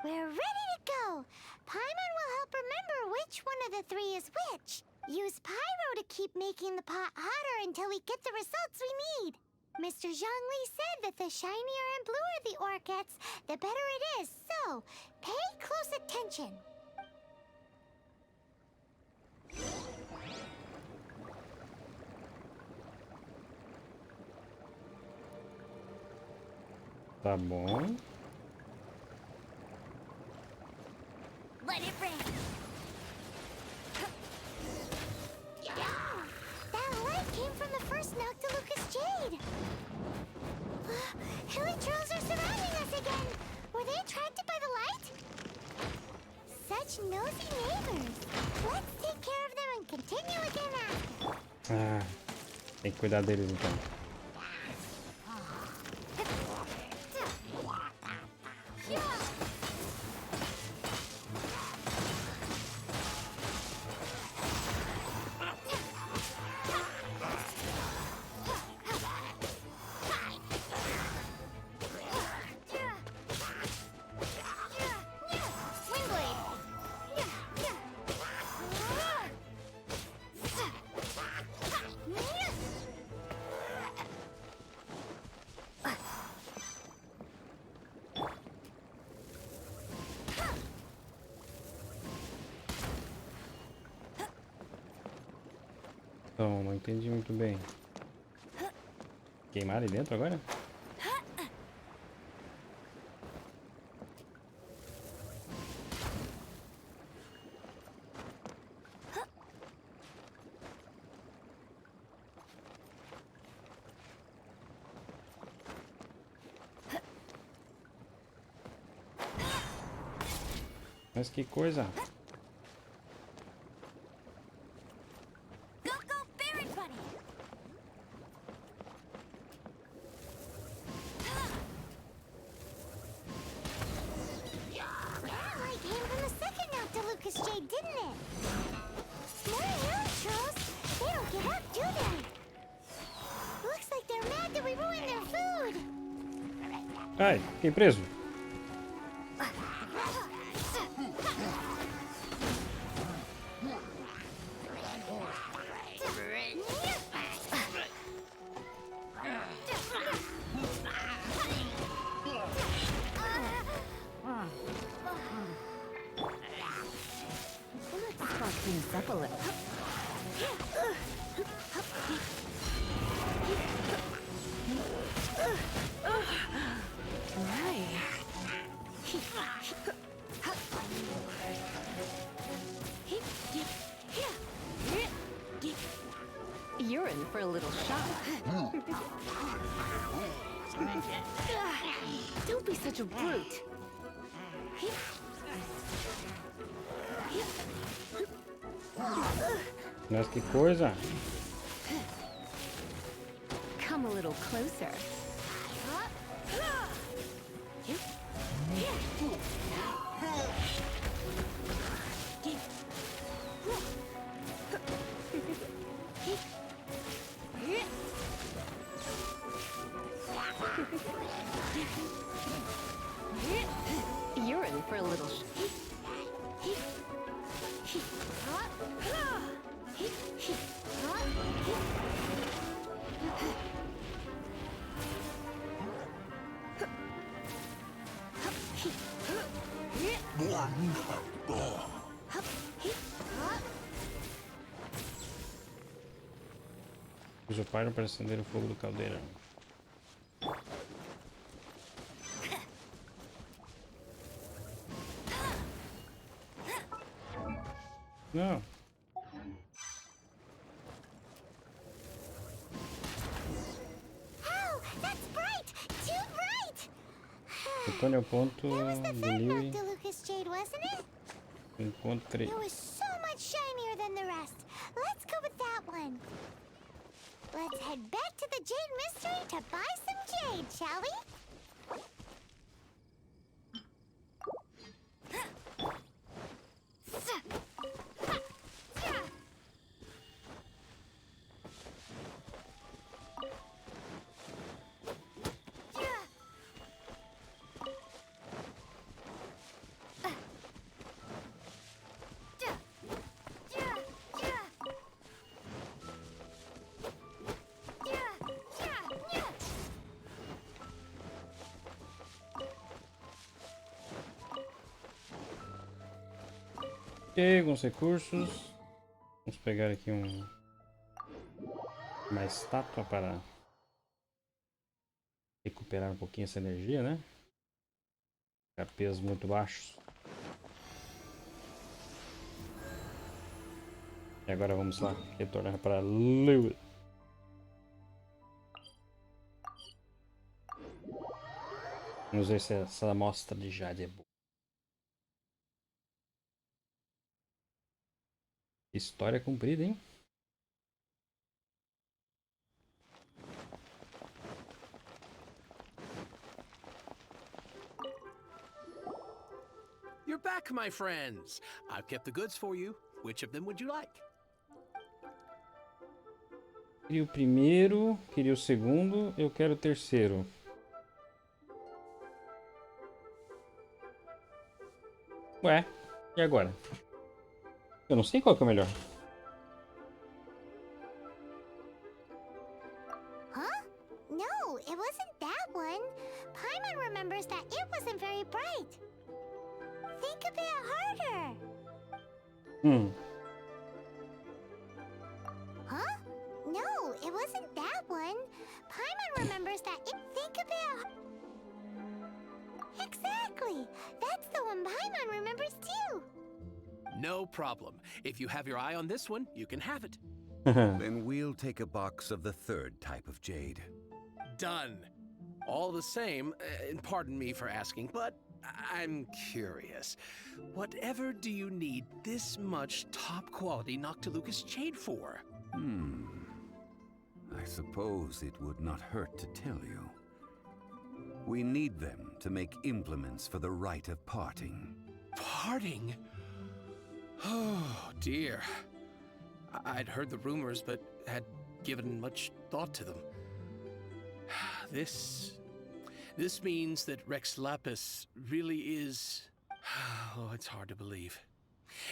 We're ready to go. Paimon will help remember which one of the three is which. Use pyro to keep making the pot hotter until we get the results we need. Mr. Zhongli said that the shinier and bluer the ore gets, the better it is. So, pay close attention. Tá bom. Let it rain. That light came from the first Noctilucous Jade. Hilly trolls are surrounding us again. Were they attracted by the light? Such nosy neighbors. Let's take care of them and continue again after. Ah, tem que cuidar deles então. Então, não entendi muito bem. Queimar ali dentro agora? Mas que coisa! Go, go, Berry Bunny! That light came from the second Noctilucous Jade, didn't it? More hilly trolls. They don't give up, do they? Looks like they're mad that we ruined their food. Ai, fiquei preso. Let's spark things up a little. Right. You're in for a little shock. Don't be such a brute. Mas que coisa. Come a little closer. You're in for a little Use o pyro para acender o fogo do caldeirão. Não. Oh, that's bright! Too bright! Retorne ao ponto That was the do fun Liu e Noctilucous Jade, wasn't it? encontre. It was so much shinier than the rest. Let's go with that one. Let's head back to the Jade Mystery to buy some jade, shall we? Ok, alguns recursos. Vamos pegar aqui uma estátua para recuperar um pouquinho essa energia, né? HPs muito baixos. E agora vamos lá retornar para Liu. Vamos ver se essa amostra de Jade é boa. História cumprida, hein? You're back, my friends. I've kept the goods for you. Which of them would you like? Queria o primeiro, queria o segundo, eu quero o terceiro. Ué, e agora? Eu não sei qual que é o melhor. Huh? No, it wasn't that one. Paimon remembers that it wasn't very bright. Think a bit harder. Huh? No, it wasn't that one. Paimon remembers that it... Think a bit... Exactly! That's the one Paimon remembers too! No problem. If you have your eye on this one, you can have it. Then we'll take a box of the third type of jade. Done. All the same, and pardon me for asking, but I'm curious. Whatever do you need this much top-quality Noctilucous jade for? I suppose it would not hurt to tell you. We need them to make implements for the rite of parting. Parting? Oh, dear. I'd heard the rumors, but had given much thought to them. This This means that Rex Lapis really is... Oh, it's hard to believe.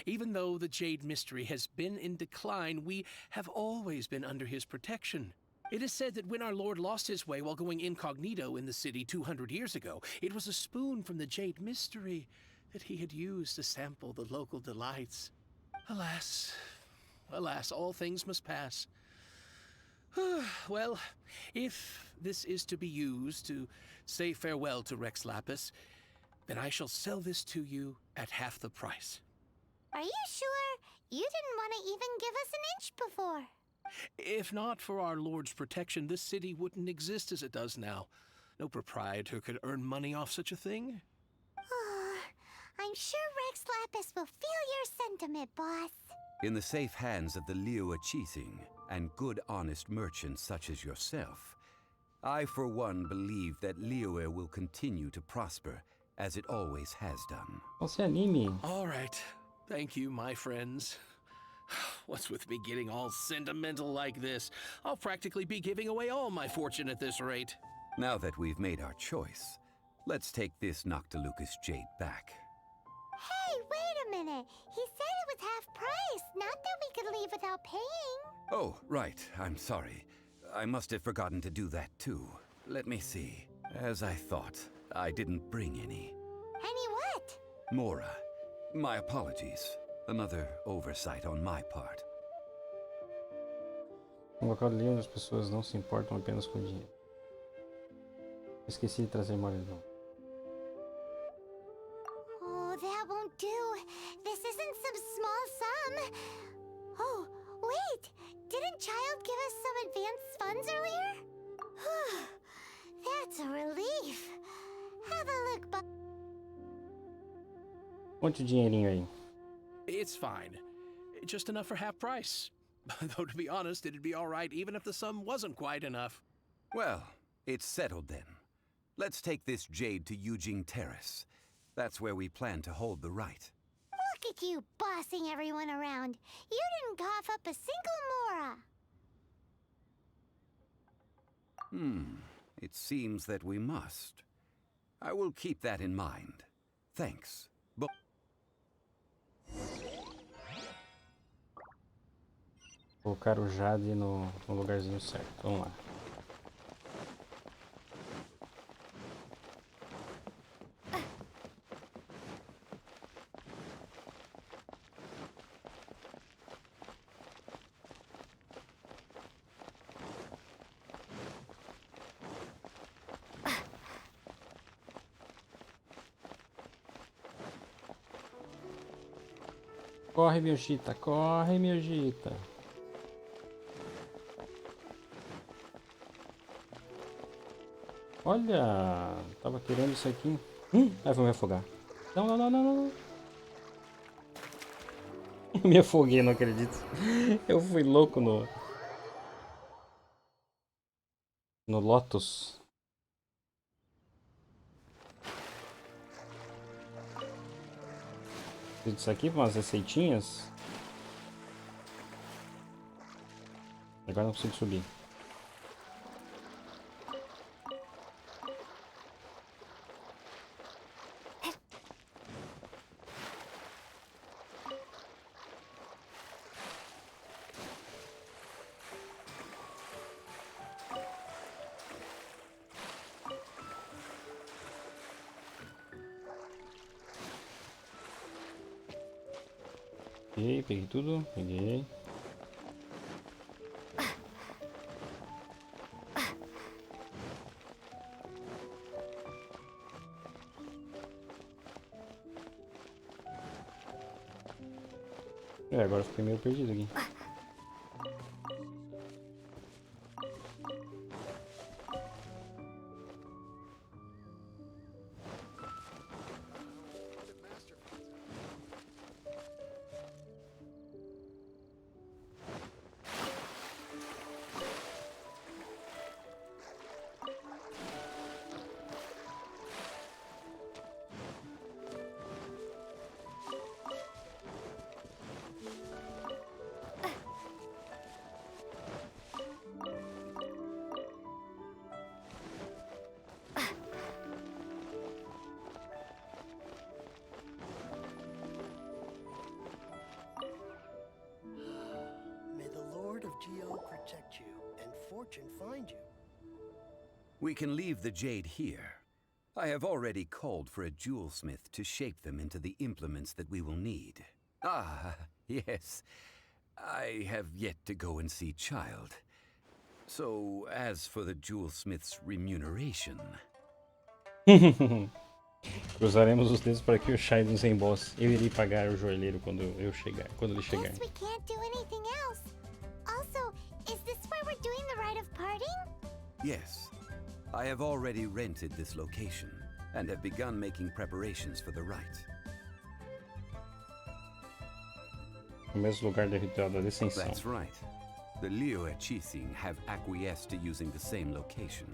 Even though the Jade Mystery has been in decline, we have always been under his protection. It is said that when our Lord lost his way while going incognito in the city 200 years ago, it was a spoon from the Jade Mystery that he had used to sample the local delights. Alas, alas, all things must pass. Well, if this is to be used to say farewell to Rex Lapis, then I shall sell this to you at half the price. Are you sure? You didn't want to even give us an inch before. If not for our Lord's protection, this city wouldn't exist as it does now. No proprietor could earn money off such a thing. I'm sure Rex Lapis will feel your sentiment, boss. In the safe hands of the Liu Chising and good honest merchants such as yourself, I for one believe that Liyue will continue to prosper as it always has done. Você anime. All right. Thank you, my friends. What's with me getting all sentimental like this? I'll practically be giving away all my fortune at this rate. Now that we've made our choice, let's take this Noctilucous jade back. Hey, wait a minute. He said it was half price, not that we could leave without paying. Oh, right. I'm sorry. I must have forgotten to do that too. Let me see. As I thought, I didn't bring any. Any what? Mora. My apologies. Another oversight on my part. Um local ali onde as pessoas não se importam apenas com dinheiro. Esqueci de trazer moledão. Oh, that won't do. This isn't some small sum. Oh, wait. Didn't Child give us some advanced funds earlier? That's a relief. Have a look, Quanto dinheirinho aí? It's fine. Just enough for half price. Though, to be honest, it'd be all right even if the sum wasn't quite enough. Well, it's settled then. Let's take this jade to Yujing Terrace. That's where we plan to hold the rite. Look at you bossing everyone around. You didn't cough up a single Mora. It seems that we must. I will keep that in mind. Thanks. Colocar o Jade no lugarzinho certo. Vamos lá. Corre, Miojita, corre, Miojita. Olha, tava querendo isso aqui. Ai, vou me afogar. Não, não, não, não, não. Eu me afoguei, não acredito. Eu fui louco no Lotus. Preciso disso aqui para umas receitinhas. Agora não consigo subir. Peguei tudo, peguei. Agora eu fiquei meio perdido aqui. protect you and fortune find you. We can leave the jade here. I have already called for a jewelsmith to shape them into the implements that we will need. Ah, yes. I have yet to go and see Child. So, as for the jewelsmith's remuneration... Cruzaremos os dedos para que o Shai nos reembolse. Eu irei pagar o joalheiro quando ele chegar. Guess we can't do anything else. Also, is this where we're doing the rite of parting? Yes. I have already rented this location, and have begun making preparations for the rite. O mesmo lugar do ritual da descensão. That's right. The Liyue Qixing have acquiesced to using the same location.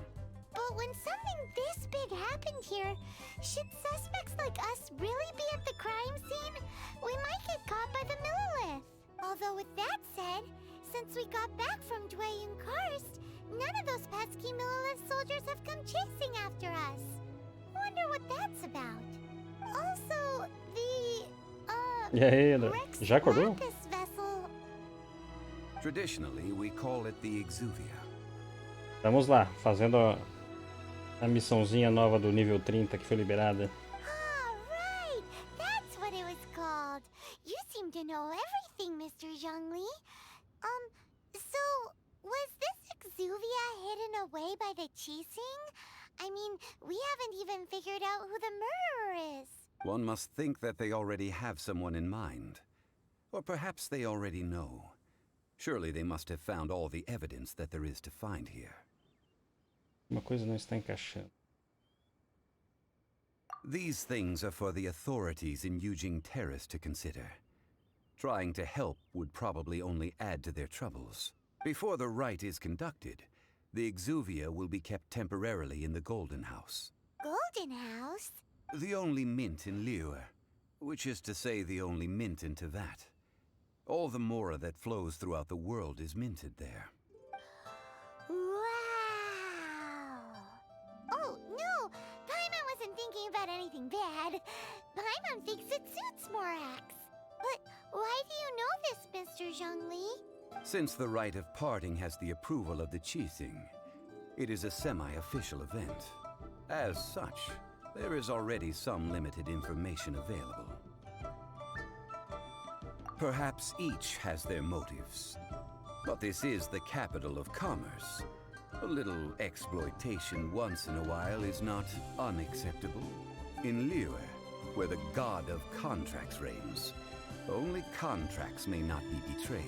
But when something this big happened here, should suspects like us really be at the crime scene? We might get caught by the Millilith. Although with that said, since we got back from Dwayne Karst, none of those pesky Millilith soldiers have come chasing after us. Wonder what that's about. Also, the, E aí, já acordou? Rex vessel. Traditionally, we call it the Exuvia. Vamos lá, fazendo a missãozinha nova do nível 30 que foi liberada. Ah, right! That's what it was called. You seem to know everything, Mr. Zhongli. So, was this Exuvia hidden away by the Qixing? I mean, we haven't even figured out who the murderer is. One must think that they already have someone in mind. Or perhaps they already know. Surely they must have found all the evidence that there is to find here. Uma coisa não está encaixando. These things are for the authorities in Yujing Terrace to consider. Trying to help would probably only add to their troubles. Before the rite is conducted, the Exuvia will be kept temporarily in the Golden House. Golden House? The only mint in Liyue, which is to say the only mint in Teyvat. All the mora that flows throughout the world is minted there. Wow! Oh, no! Paimon wasn't thinking about anything bad. Paimon thinks it suits Morax. But why do you know this, Mr. Zhongli? Since the rite of parting has the approval of the Qixing, it is a semi-official event. As such, there is already some limited information available. Perhaps each has their motives. But this is the capital of commerce. A little exploitation once in a while is not unacceptable. In Liyue, where the god of contracts reigns, only contracts may not be betrayed.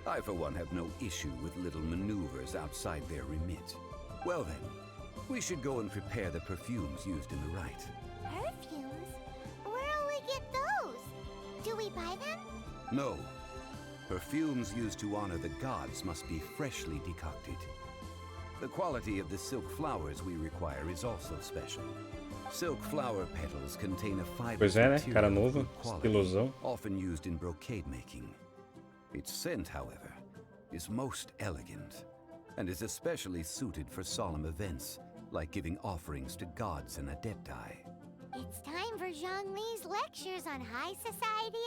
I, for one, have no issue with little maneuvers outside their remit. Well then, we should go and prepare the perfumes used in the rite. Perfumes? Where'll we get those? Do we buy them? No. Perfumes used to honor the gods must be freshly decocted. The quality of the silk flowers we require is also special. Silk flower petals contain a fibrous Pois é, né? material Cara of novo, good quality, estilosão. often used in brocade making. Its scent, however, is most elegant, and is especially suited for solemn events, like giving offerings to gods and adepti. It's time for Zhongli's lectures on high society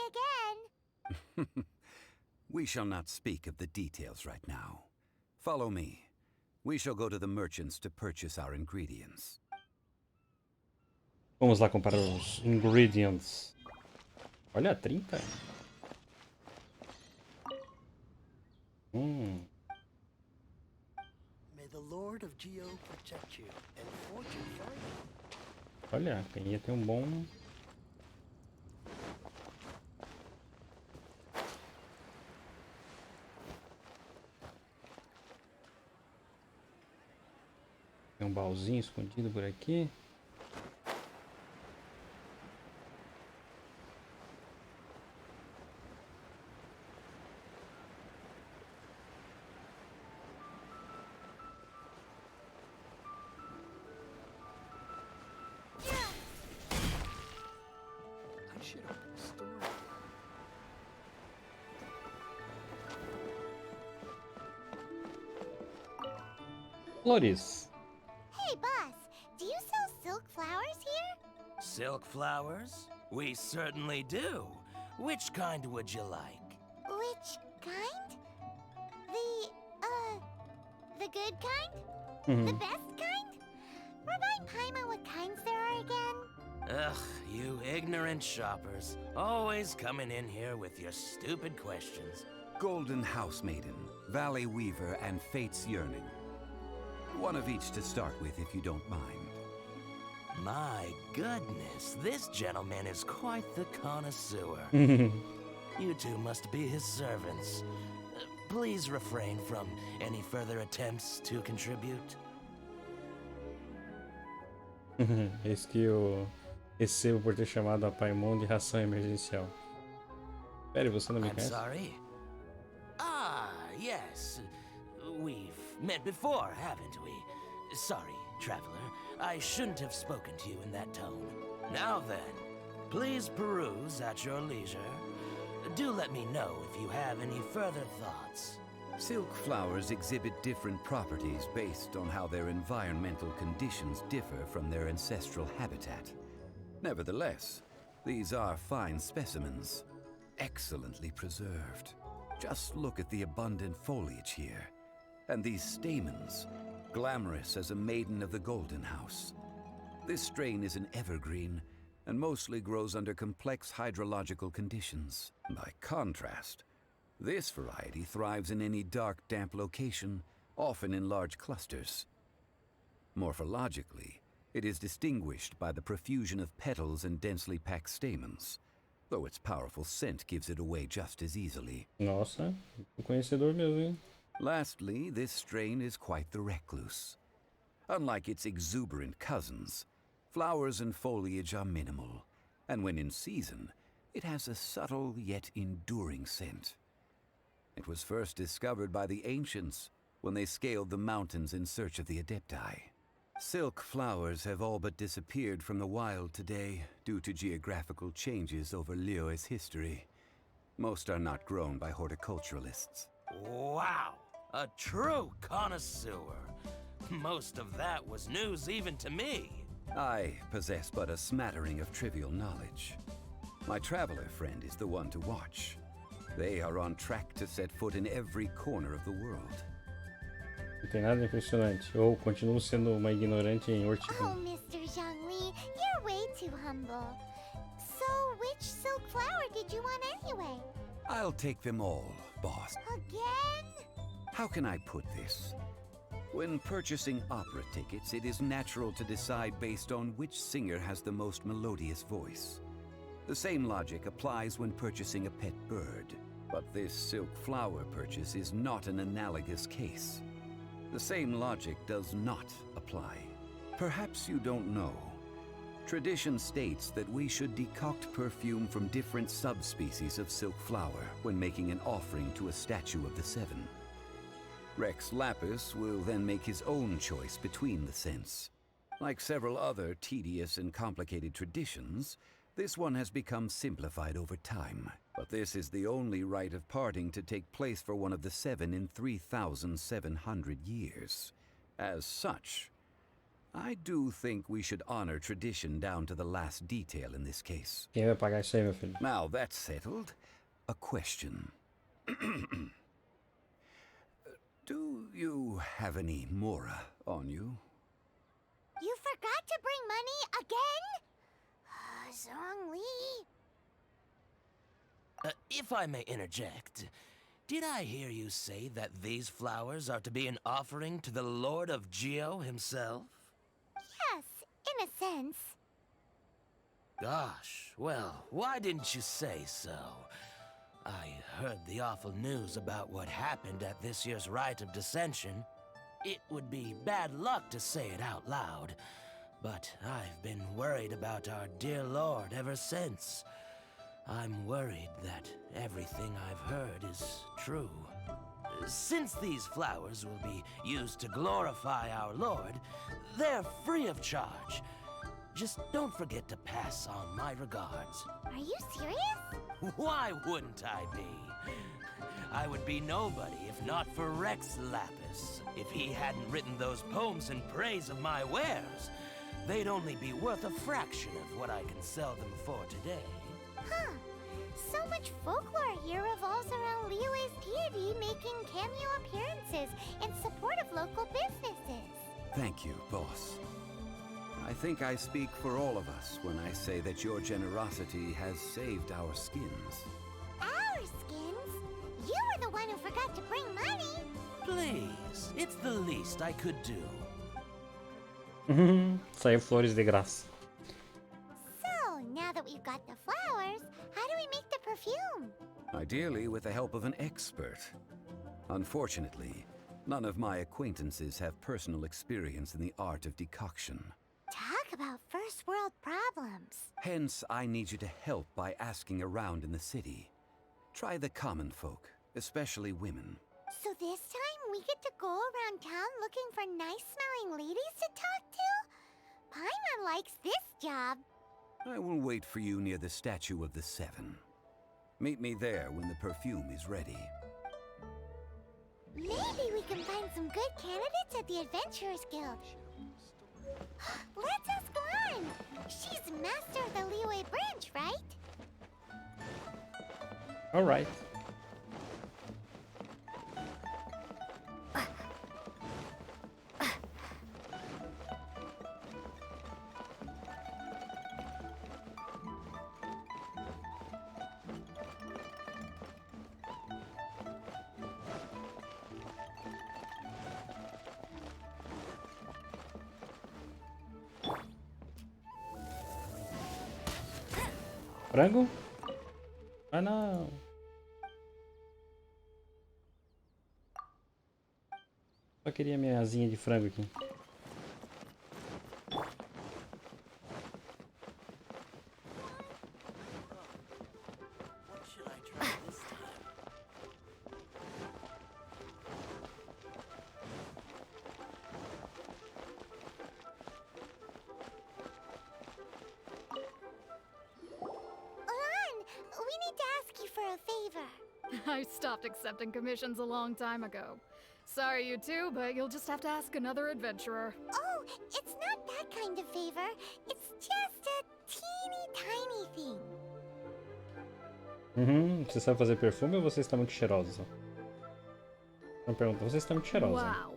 again. We shall not speak of the details right now. Follow me. We shall go to the merchants to purchase our ingredients. Vamos lá comprar os ingredients. Olha, 30. May the Lord of Geo protect you and fortune find you. Olha, ia ter um bom... Tem um baúzinho escondido por aqui. I should open a store. Flores. Hey, boss, do you sell silk flowers here? Silk flowers? We certainly do. Which kind would you like? Which kind? The The good kind? Uhum. The best kind? Remind Paimon what kinds there are again. Ugh, you ignorant shoppers. Always coming in here with your stupid questions. Golden Housemaiden, Valley Weaver, and Fate's Yearning. One of each to start with, if you don't mind. My goodness, this gentleman is quite the connoisseur. You two must be his servants. Please refrain from any further attempts to contribute. Eis que eu recebo por ter chamado a Paimon de ração emergencial. Pera, você não me I'm conhece? sorry? Ah, yes. We've met before, haven't we? Sorry, traveler. I shouldn't have spoken to you in that tone. Now then, please peruse at your leisure. Do let me know if you have any further thoughts. Silk flowers exhibit different properties based on how their environmental conditions differ from their ancestral habitat. Nevertheless, these are fine specimens, excellently preserved. Just look at the abundant foliage here, and these stamens, glamorous as a maiden of the Golden House. This strain is an evergreen, and mostly grows under complex hydrological conditions. By contrast, this variety thrives in any dark, damp location, often in large clusters. Morphologically, it is distinguished by the profusion of petals and densely packed stamens, though its powerful scent gives it away just as easily. Nossa, conhecedor mesmo, hein? Lastly, this strain is quite the recluse. Unlike its exuberant cousins, flowers and foliage are minimal, and when in season, it has a subtle yet enduring scent. It was first discovered by the ancients when they scaled the mountains in search of the Adepti. Silk flowers have all but disappeared from the wild today due to geographical changes over Liyue's history. Most are not grown by horticulturalists. Wow! A true connoisseur. Most of that was news even to me. I possess but a smattering of trivial knowledge. My traveler friend is the one to watch. They are on track to set foot in every corner of the world. Não tem nada impressionante. Ou continuo sendo uma ignorante em Oh, horticultura. Mr. Zhongli, you're way too humble. So, which silk flower did you want anyway? I'll take them all, boss. Again? How can I put this? When purchasing opera tickets, it is natural to decide based on which singer has the most melodious voice. The same logic applies when purchasing a pet bird. But this silk flower purchase is not an analogous case. The same logic does not apply. Perhaps you don't know. Tradition states that we should decoct perfume from different subspecies of silk flower when making an offering to a statue of the seven. Rex Lapis will then make his own choice between the scents. Like several other tedious and complicated traditions, this one has become simplified over time. But this is the only rite of parting to take place for one of the seven in 3,700 years. As such, I do think we should honor tradition down to the last detail in this case. Quem vai pagar isso aí, meu filho? Now that's settled, a question. Do you have any Mora on you? You forgot to bring money again? Zhongli. If I may interject, did I hear you say that these flowers are to be an offering to the Lord of Geo himself? Yes, in a sense. Gosh, well, why didn't you say so? I heard the awful news about what happened at this year's Rite of Dissension. It would be bad luck to say it out loud, but I've been worried about our dear Lord ever since. I'm worried that everything I've heard is true. Since these flowers will be used to glorify our Lord, they're free of charge. Just don't forget to pass on my regards. Are you serious? Why wouldn't I be? I would be nobody if not for Rex Lapis. If he hadn't written those poems in praise of my wares, they'd only be worth a fraction of what I can sell them for today. Huh. So much folklore here revolves around Liyue's deity making cameo appearances in support of local businesses. Thank you, boss. I think I speak for all of us when I say that your generosity has saved our skins. Our skins? You were the one who forgot to bring money. Please, it's the least I could do. Saiu flores de graça. So, now that we've got the flowers, how do we make the perfume? Ideally with the help of an expert. Unfortunately, none of my acquaintances have personal experience in the art of decoction. Talk about first world problems. Hence, I need you to help by asking around in the city. Try the common folk, especially women. So this time we get to go around town looking for nice-smelling ladies to talk to? Paimon likes this job. I will wait for you near the statue of the Seven. Meet me there when the perfume is ready. Maybe we can find some good candidates at the Adventurers Guild. Let's ask Lan. She's master of the Liyue branch, right? All right. Frango? Ah, não. Só queria minha asinha de frango aqui. What should I try this time? Lan, we need to ask you for a favor. I stopped accepting commissions a long time ago. Sorry, you two, but you'll just have to ask another adventurer. Oh, it's not that kind of favor. It's just a teeny tiny thing. Você sabe fazer perfume ou você está muito cheirosa? Não pergunta, você está muito cheirosa. Wow.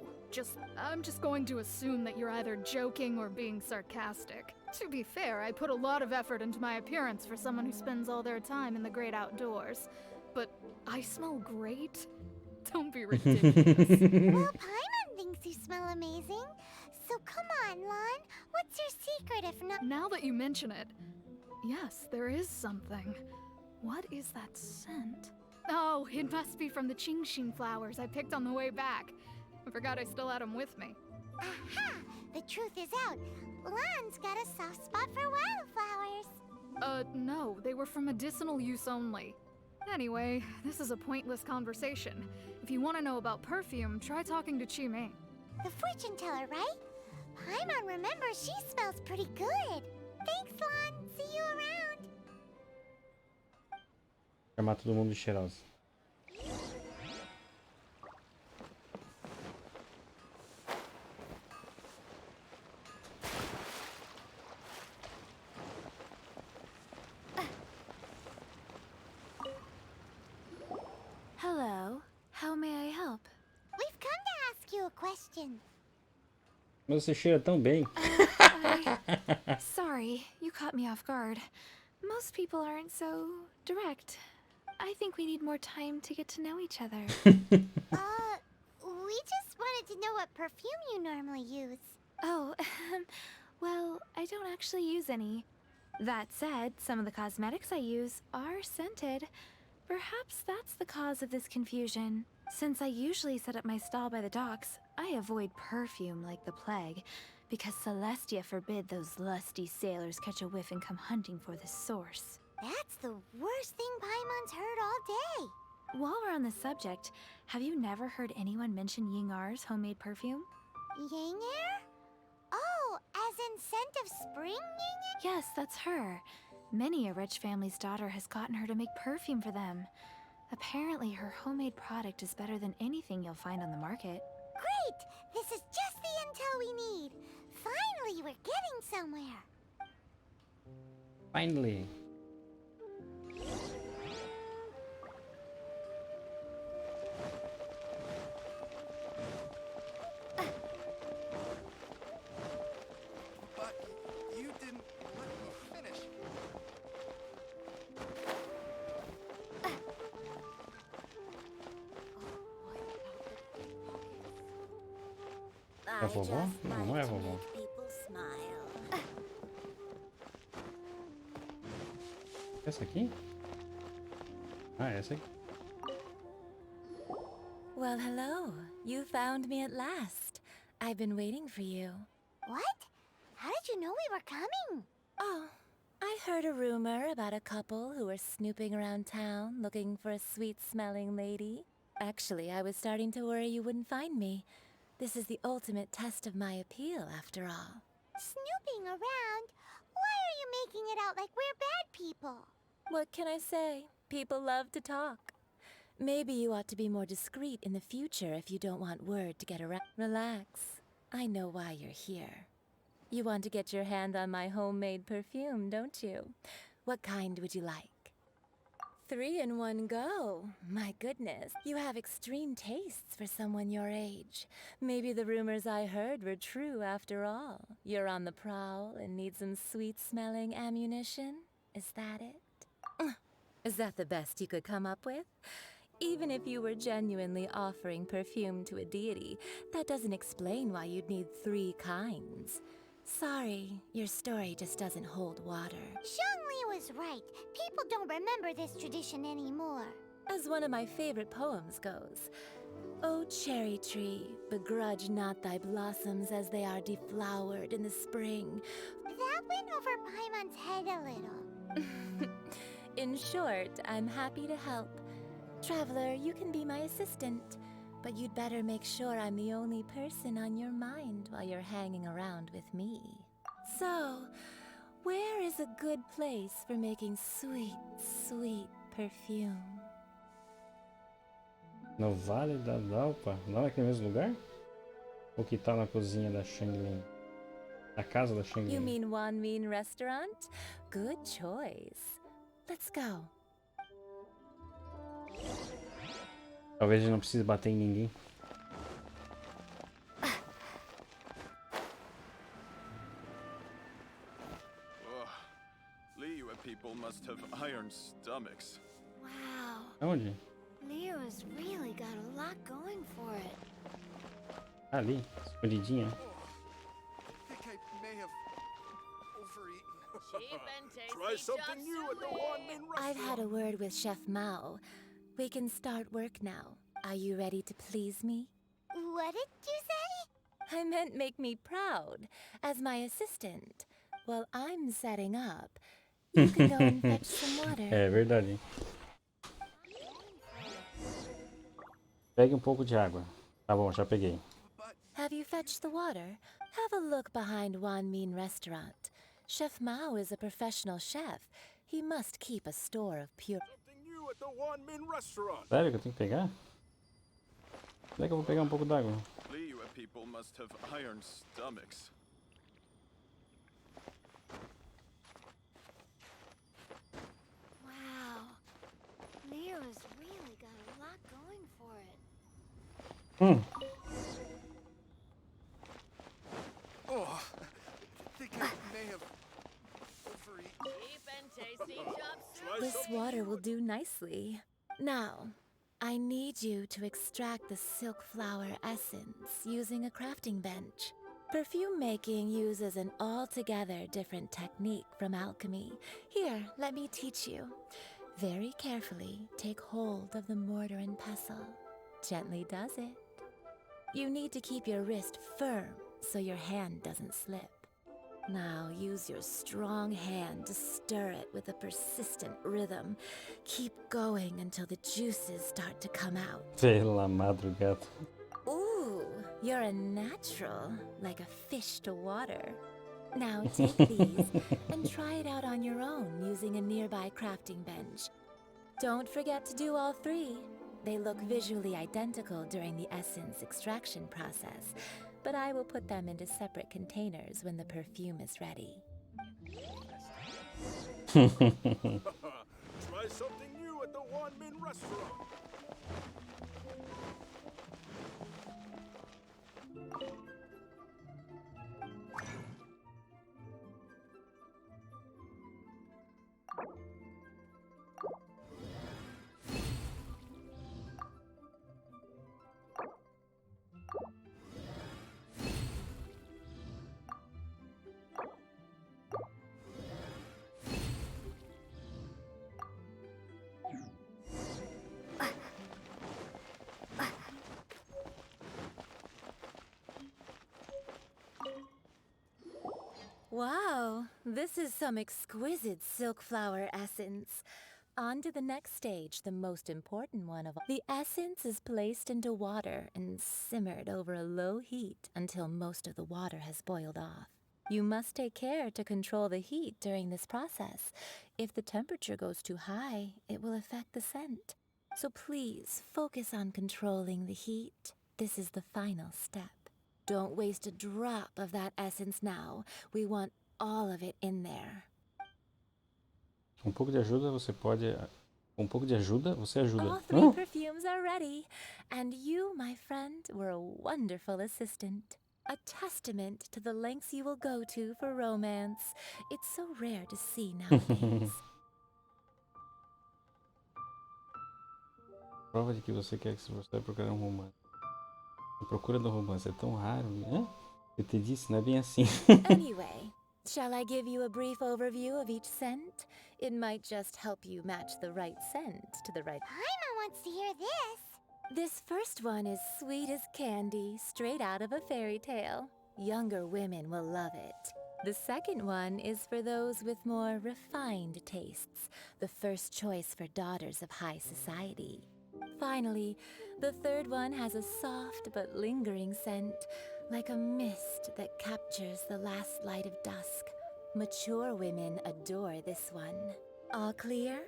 I'm just going to assume that you're either joking or being sarcastic. To be fair, I put a lot of effort into my appearance for someone who spends all their time in the great outdoors. But I smell great? Don't be ridiculous. Well, Paimon thinks you smell amazing. So come on, Lan. What's your secret if not— Now that you mention it, yes, there is something. What is that scent? Oh, it must be from the Genshin flowers I picked on the way back. I forgot I still had them with me. Aha! The truth is out. Lan's got a soft spot for wildflowers. No, they were for medicinal use only. Anyway, this is a pointless conversation. If you want to know about perfume, try talking to Chi-Mei. The fortune teller, right? Paimon remembers she smells pretty good. Thanks, Lan. See you around. Chamar todo mundo de cheirosa. Hello. How may I help? We've come to ask you a question. Mas você cheira tão bem. Sorry, you caught me off guard. Most people aren't so direct. I think we need more time to get to know each other. We just wanted to know what perfume you normally use. Oh, well, I don't actually use any. That said, some of the cosmetics I use are scented. Perhaps that's the cause of this confusion. Since I usually set up my stall by the docks, I avoid perfume like the plague, because Celestia forbid those lusty sailors catch a whiff and come hunting for the source. That's the worst thing Paimon's heard all day. While we're on the subject, have you never heard anyone mention Yingar's homemade perfume? Yingar? Oh, as in scent of spring, Yingar? Yes, that's her. Many a rich family's daughter has gotten her to make perfume for them. Apparently, her homemade product is better than anything you'll find on the market. Great! This is just the intel we need. Finally, we're getting somewhere. Finally. a vovó? Não, não é a vovó. Essa aqui? Ah, essa aqui. Well, hello. You found me at last. I've been waiting for you. What? How did you know we were coming? Oh, I heard a rumor about a couple who were snooping around town looking for a sweet-smelling lady. Actually, I was starting to worry you wouldn't find me. This is the ultimate test of my appeal, after all. Snooping around? Why are you making it out like we're bad people? What can I say? People love to talk. Maybe you ought to be more discreet in the future if you don't want word to get around. Relax. I know why you're here. You want to get your hand on my homemade perfume, don't you? What kind would you like? 3 in one go. My goodness, you have extreme tastes for someone your age. Maybe the rumors I heard were true after all. You're on the prowl and need some sweet-smelling ammunition? Is that it? Is that the best you could come up with? Even if you were genuinely offering perfume to a deity, that doesn't explain why you'd need 3 kinds. Sorry, your story just doesn't hold water. Zhongli was right. People don't remember this tradition anymore. As one of my favorite poems goes, "O cherry tree, begrudge not thy blossoms as they are deflowered in the spring." That went over Paimon's head a little. In short, I'm happy to help. Traveler, you can be my assistant, but you'd better make sure I'm the only person on your mind while you're hanging around with me. So, where is a good place for making sweet, sweet perfume? No Vale da Dalpa? Não é aquele mesmo lugar? Ou que tá na cozinha da Shangling? Na casa da Shangling? You mean Wanmin Restaurant? Good choice. Let's go. Talvez a gente não precise bater em ninguém. Liyue people must have iron stomachs. Wow. Aonde? Leo has really got a lot going for it. Ali, escondidinha. I think I may have overeaten. Cheap and tasty. Try something new at the Wanmin restaurant. I've had a word with Chef Mao. We can start work now. Are you ready to please me? What did you say? I meant make me proud. As my assistant, while I'm setting up, you can go and fetch some water. É verdade. Pegue um pouco de água. Tá bom, já peguei. Have you fetched the water? Have a look behind Wanmin Restaurant. Chef Mao is a professional chef. He must keep a store of pure... Something new at the Wanmin restaurant. Sério que eu tenho que pegar? Onde é que eu vou pegar um pouco d'água? Liyue people must have iron stomachs. Wow. Leo has really got a lot going for it. Oh, I think I may have overeaten. Cheap and tasty chop suey. This water will do nicely. Now, I need you to extract the silk flower essence using a crafting bench. Perfume making uses an altogether different technique from alchemy. Here, let me teach you. Very carefully, take hold of the mortar and pestle. Gently does it. You need to keep your wrist firm so your hand doesn't slip. Now use your strong hand to stir it with a persistent rhythm. Keep going until the juices start to come out. Pela madrugada. Ooh, you're a natural, like a fish to water. Now take these and try it out on your own using a nearby crafting bench. Don't forget to do all 3. They look visually identical during the essence extraction process, but I will put them into separate containers when the perfume is ready. Try something new at the Wanmin restaurant. Wow, this is some exquisite silk flower essence. On to the next stage, the most important one of all. The essence is placed into water and simmered over a low heat until most of the water has boiled off. You must take care to control the heat during this process. If the temperature goes too high, it will affect the scent. So please focus on controlling the heat. This is the final step. Don't waste a drop of that essence now. We want all of it in there. Com um pouco de ajuda, você pode... Com um pouco de ajuda, você ajuda. All three perfumes are ready. And you, my friend, were a wonderful assistant. A testament to the lengths you will go to for romance. It's so rare to see nowadays. Prova de que você quer que você vai procurar um romance. A procura do romance é tão raro, né? Eu te disse, não é bem assim. Anyway, shall I give you a brief overview of each scent? It might just help you match the right scent to the right... Paimon wants to hear this. This first one is sweet as candy, straight out of a fairy tale. Younger women will love it. The second one is for those with more refined tastes, the first choice for daughters of high society. Finally, the third one has a soft but lingering scent, like a mist that captures the last light of dusk. Mature women adore this one. All clear?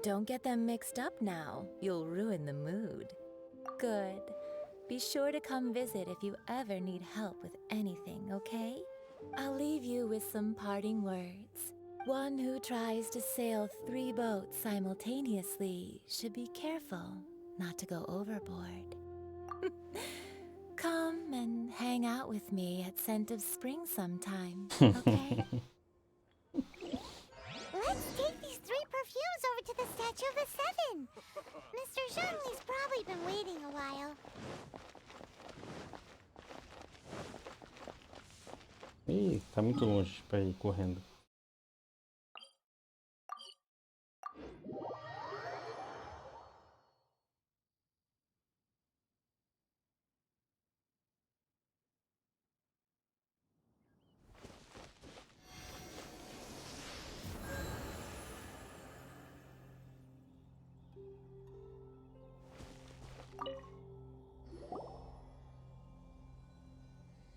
Don't get them mixed up now. You'll ruin the mood. Good. Be sure to come visit if you ever need help with anything, okay? I'll leave you with some parting words. One who tries to sail 3 boats simultaneously should be careful not to go overboard. Come and hang out with me at Scent of Spring sometime, okay? Let's take these 3 perfumes over to the Statue of the Seven. Mr. Zhongli's probably been waiting a while. Ih, tá muito longe pra ir correndo.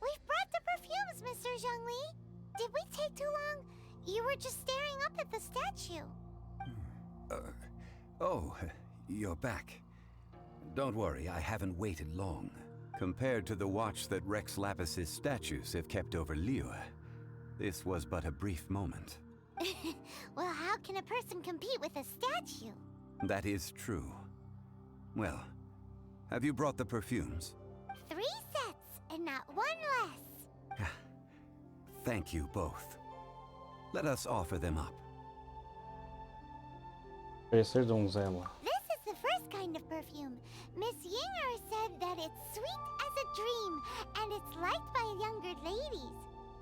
We've brought the perfumes, Mr. Zhongli. Did we take too long? You were just staring up at the statue. Oh, you're back. Don't worry, I haven't waited long. Compared to the watch that Rex Lapis's statues have kept over Liyue, this was but a brief moment. Well, how can a person compete with a statue? That is true. Well, have you brought the perfumes? 3 sets, and not 1 less. Thank you both. Let us offer them up. Parecer donzela. This is the first kind of perfume. Miss Yinger said that it's sweet as a dream, and it's liked by younger ladies.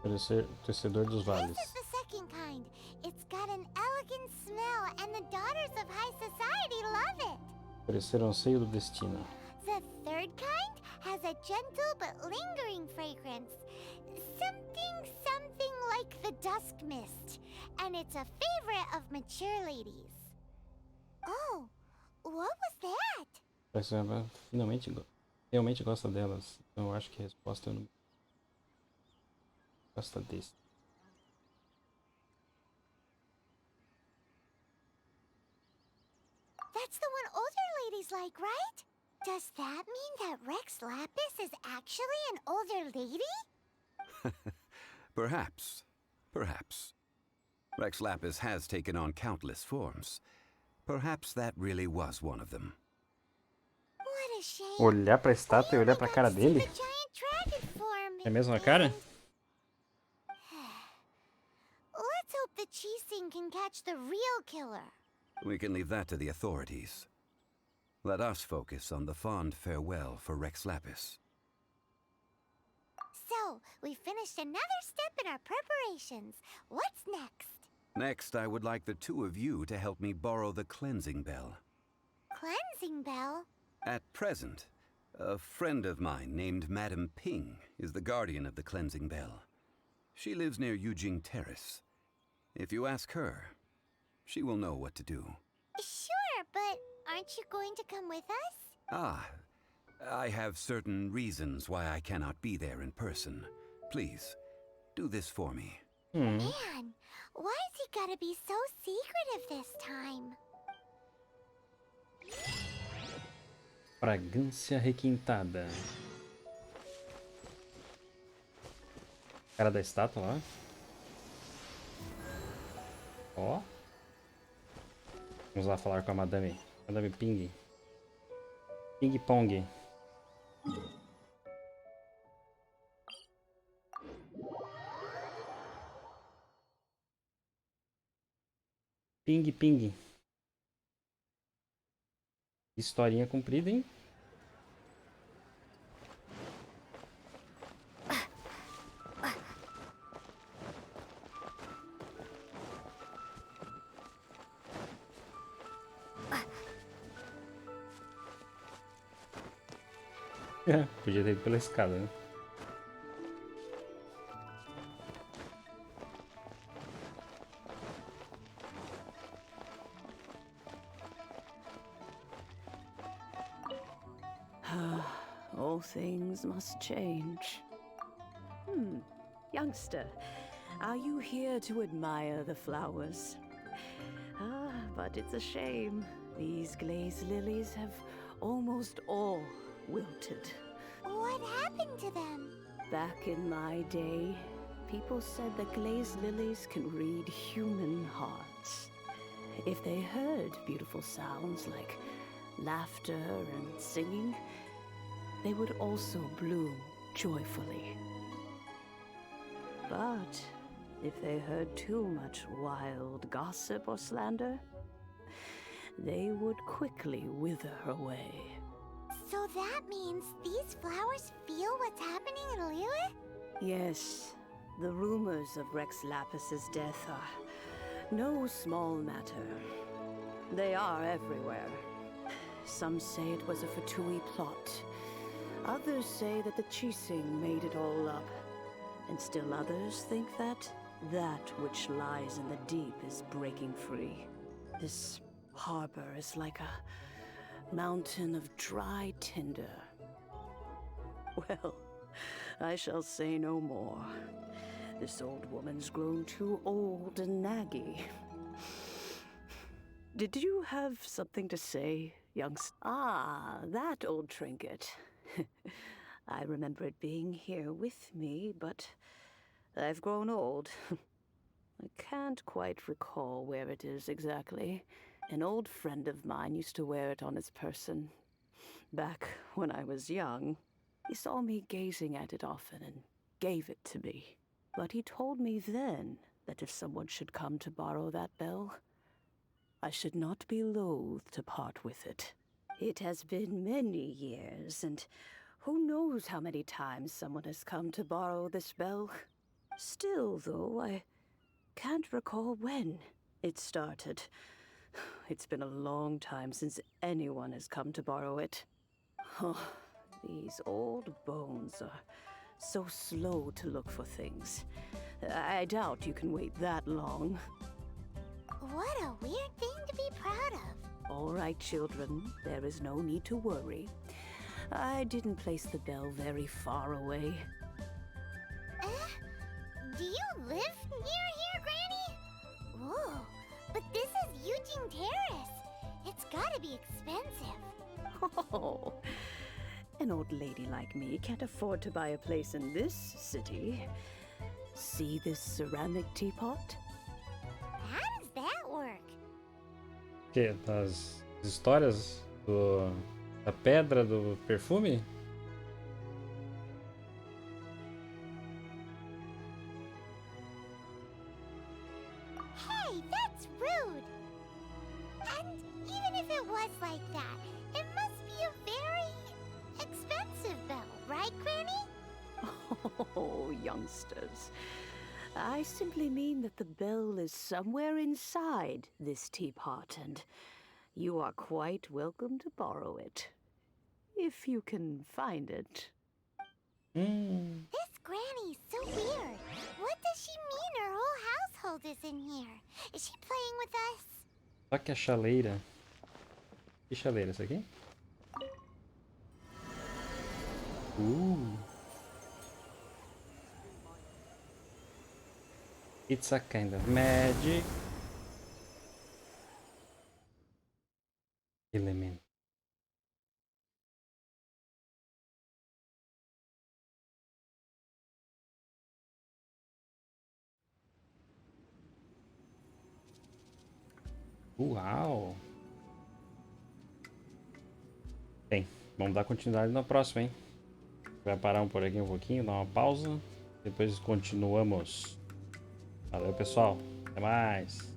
Parecer tecedor dos vales. This is the second kind. It's got an elegant smell, and the daughters of high society love it. Parecer anseio do destino. The third kind has a gentle but lingering fragrance. Something like the dusk mist. And it's a favorite of mature ladies. Oh, what was that? Parece que ela realmente gosta delas. Então eu acho que a resposta é no... Gosta desse. That's the one older ladies like, right? Does that mean that Rex Lapis is actually an older lady? Perhaps. Perhaps. Rex Lapis has taken on countless forms. Perhaps that really was one of them. What a shame. Olhar pra estátua e olhar pra cara dele? The giant dragon form. É a mesma cara? Let's hope the Chising can catch the real killer. We can leave that to the authorities. Let us focus on the fond farewell for Rex Lapis. So, we finished another step in our preparations. What's next? Next, I would like the 2 of you to help me borrow the cleansing bell. Cleansing bell? At present, a friend of mine named Madame Ping is the guardian of the cleansing bell. She lives near Eugene Terrace. If you ask her, she will know what to do. Sure, but aren't you going to come with us? Ah, I have certain reasons why I cannot be there in person. Please, do this for me. Man, why has he gotta be so secretive this time? Fragrância requintada. Cara da estátua lá. Ó. Vamos lá falar com a Madame. Madame Ping. Ping Pong. Ping Ping. Historinha comprida, hein? Podia ter ido pela escada, né? All things must change. Youngster, are you here to admire the flowers? But it's a shame. These glazed lilies have almost all wilted. What happened to them? Back in my day, people said that glazed lilies can read human hearts. If they heard beautiful sounds like laughter and singing, they would also bloom joyfully. But if they heard too much wild gossip or slander, they would quickly wither away. So that means these flowers feel what's happening in Liyue? Yes, the rumors of Rex Lapis's death are no small matter. They are everywhere. Some say it was a Fatui plot. Others say that the Chising made it all up. And still others think that which lies in the deep is breaking free. This harbor is like a mountain of dry tinder. Well, I shall say no more. This old woman's grown too old and naggy. Did you have something to say, youngster? Ah, that old trinket. I remember it being here with me, but I've grown old. I can't quite recall where it is exactly. An old friend of mine used to wear it on his person. Back when I was young, he saw me gazing at it often and gave it to me. But he told me then that if someone should come to borrow that bell, I should not be loath to part with it. It has been many years, and who knows how many times someone has come to borrow this bell. Still, though, I can't recall when it started. It's been a long time since anyone has come to borrow it. Oh, these old bones are so slow to look for things. I doubt you can wait that long. What a weird thing to be proud of. All right, children, there is no need to worry. I didn't place the bell very far away. Do you live near here, Granny? Whoa, but this is Eugene Terrace. It's gotta be expensive. Oh, an old lady like me can't afford to buy a place in this city. See this ceramic teapot? How does that work? Que? Das histórias da pedra do perfume? Hey, that's rude. And even if it was like that, it must be a very expensive bell, right, Granny? Oh, youngsters. I simply mean that the bell is somewhere inside this teapot, and you are quite welcome to borrow it. If you can find it. This Granny's so weird. What she mean her whole household is in here? Is she playing with us? Só que a chaleira... Que chaleira? Essa aqui? It's a kind of magic element. Uau! Bem, vamos dar continuidade na próxima, hein? Vai parar por aqui um pouquinho, dar uma pausa. Depois continuamos. Valeu, pessoal. Até mais.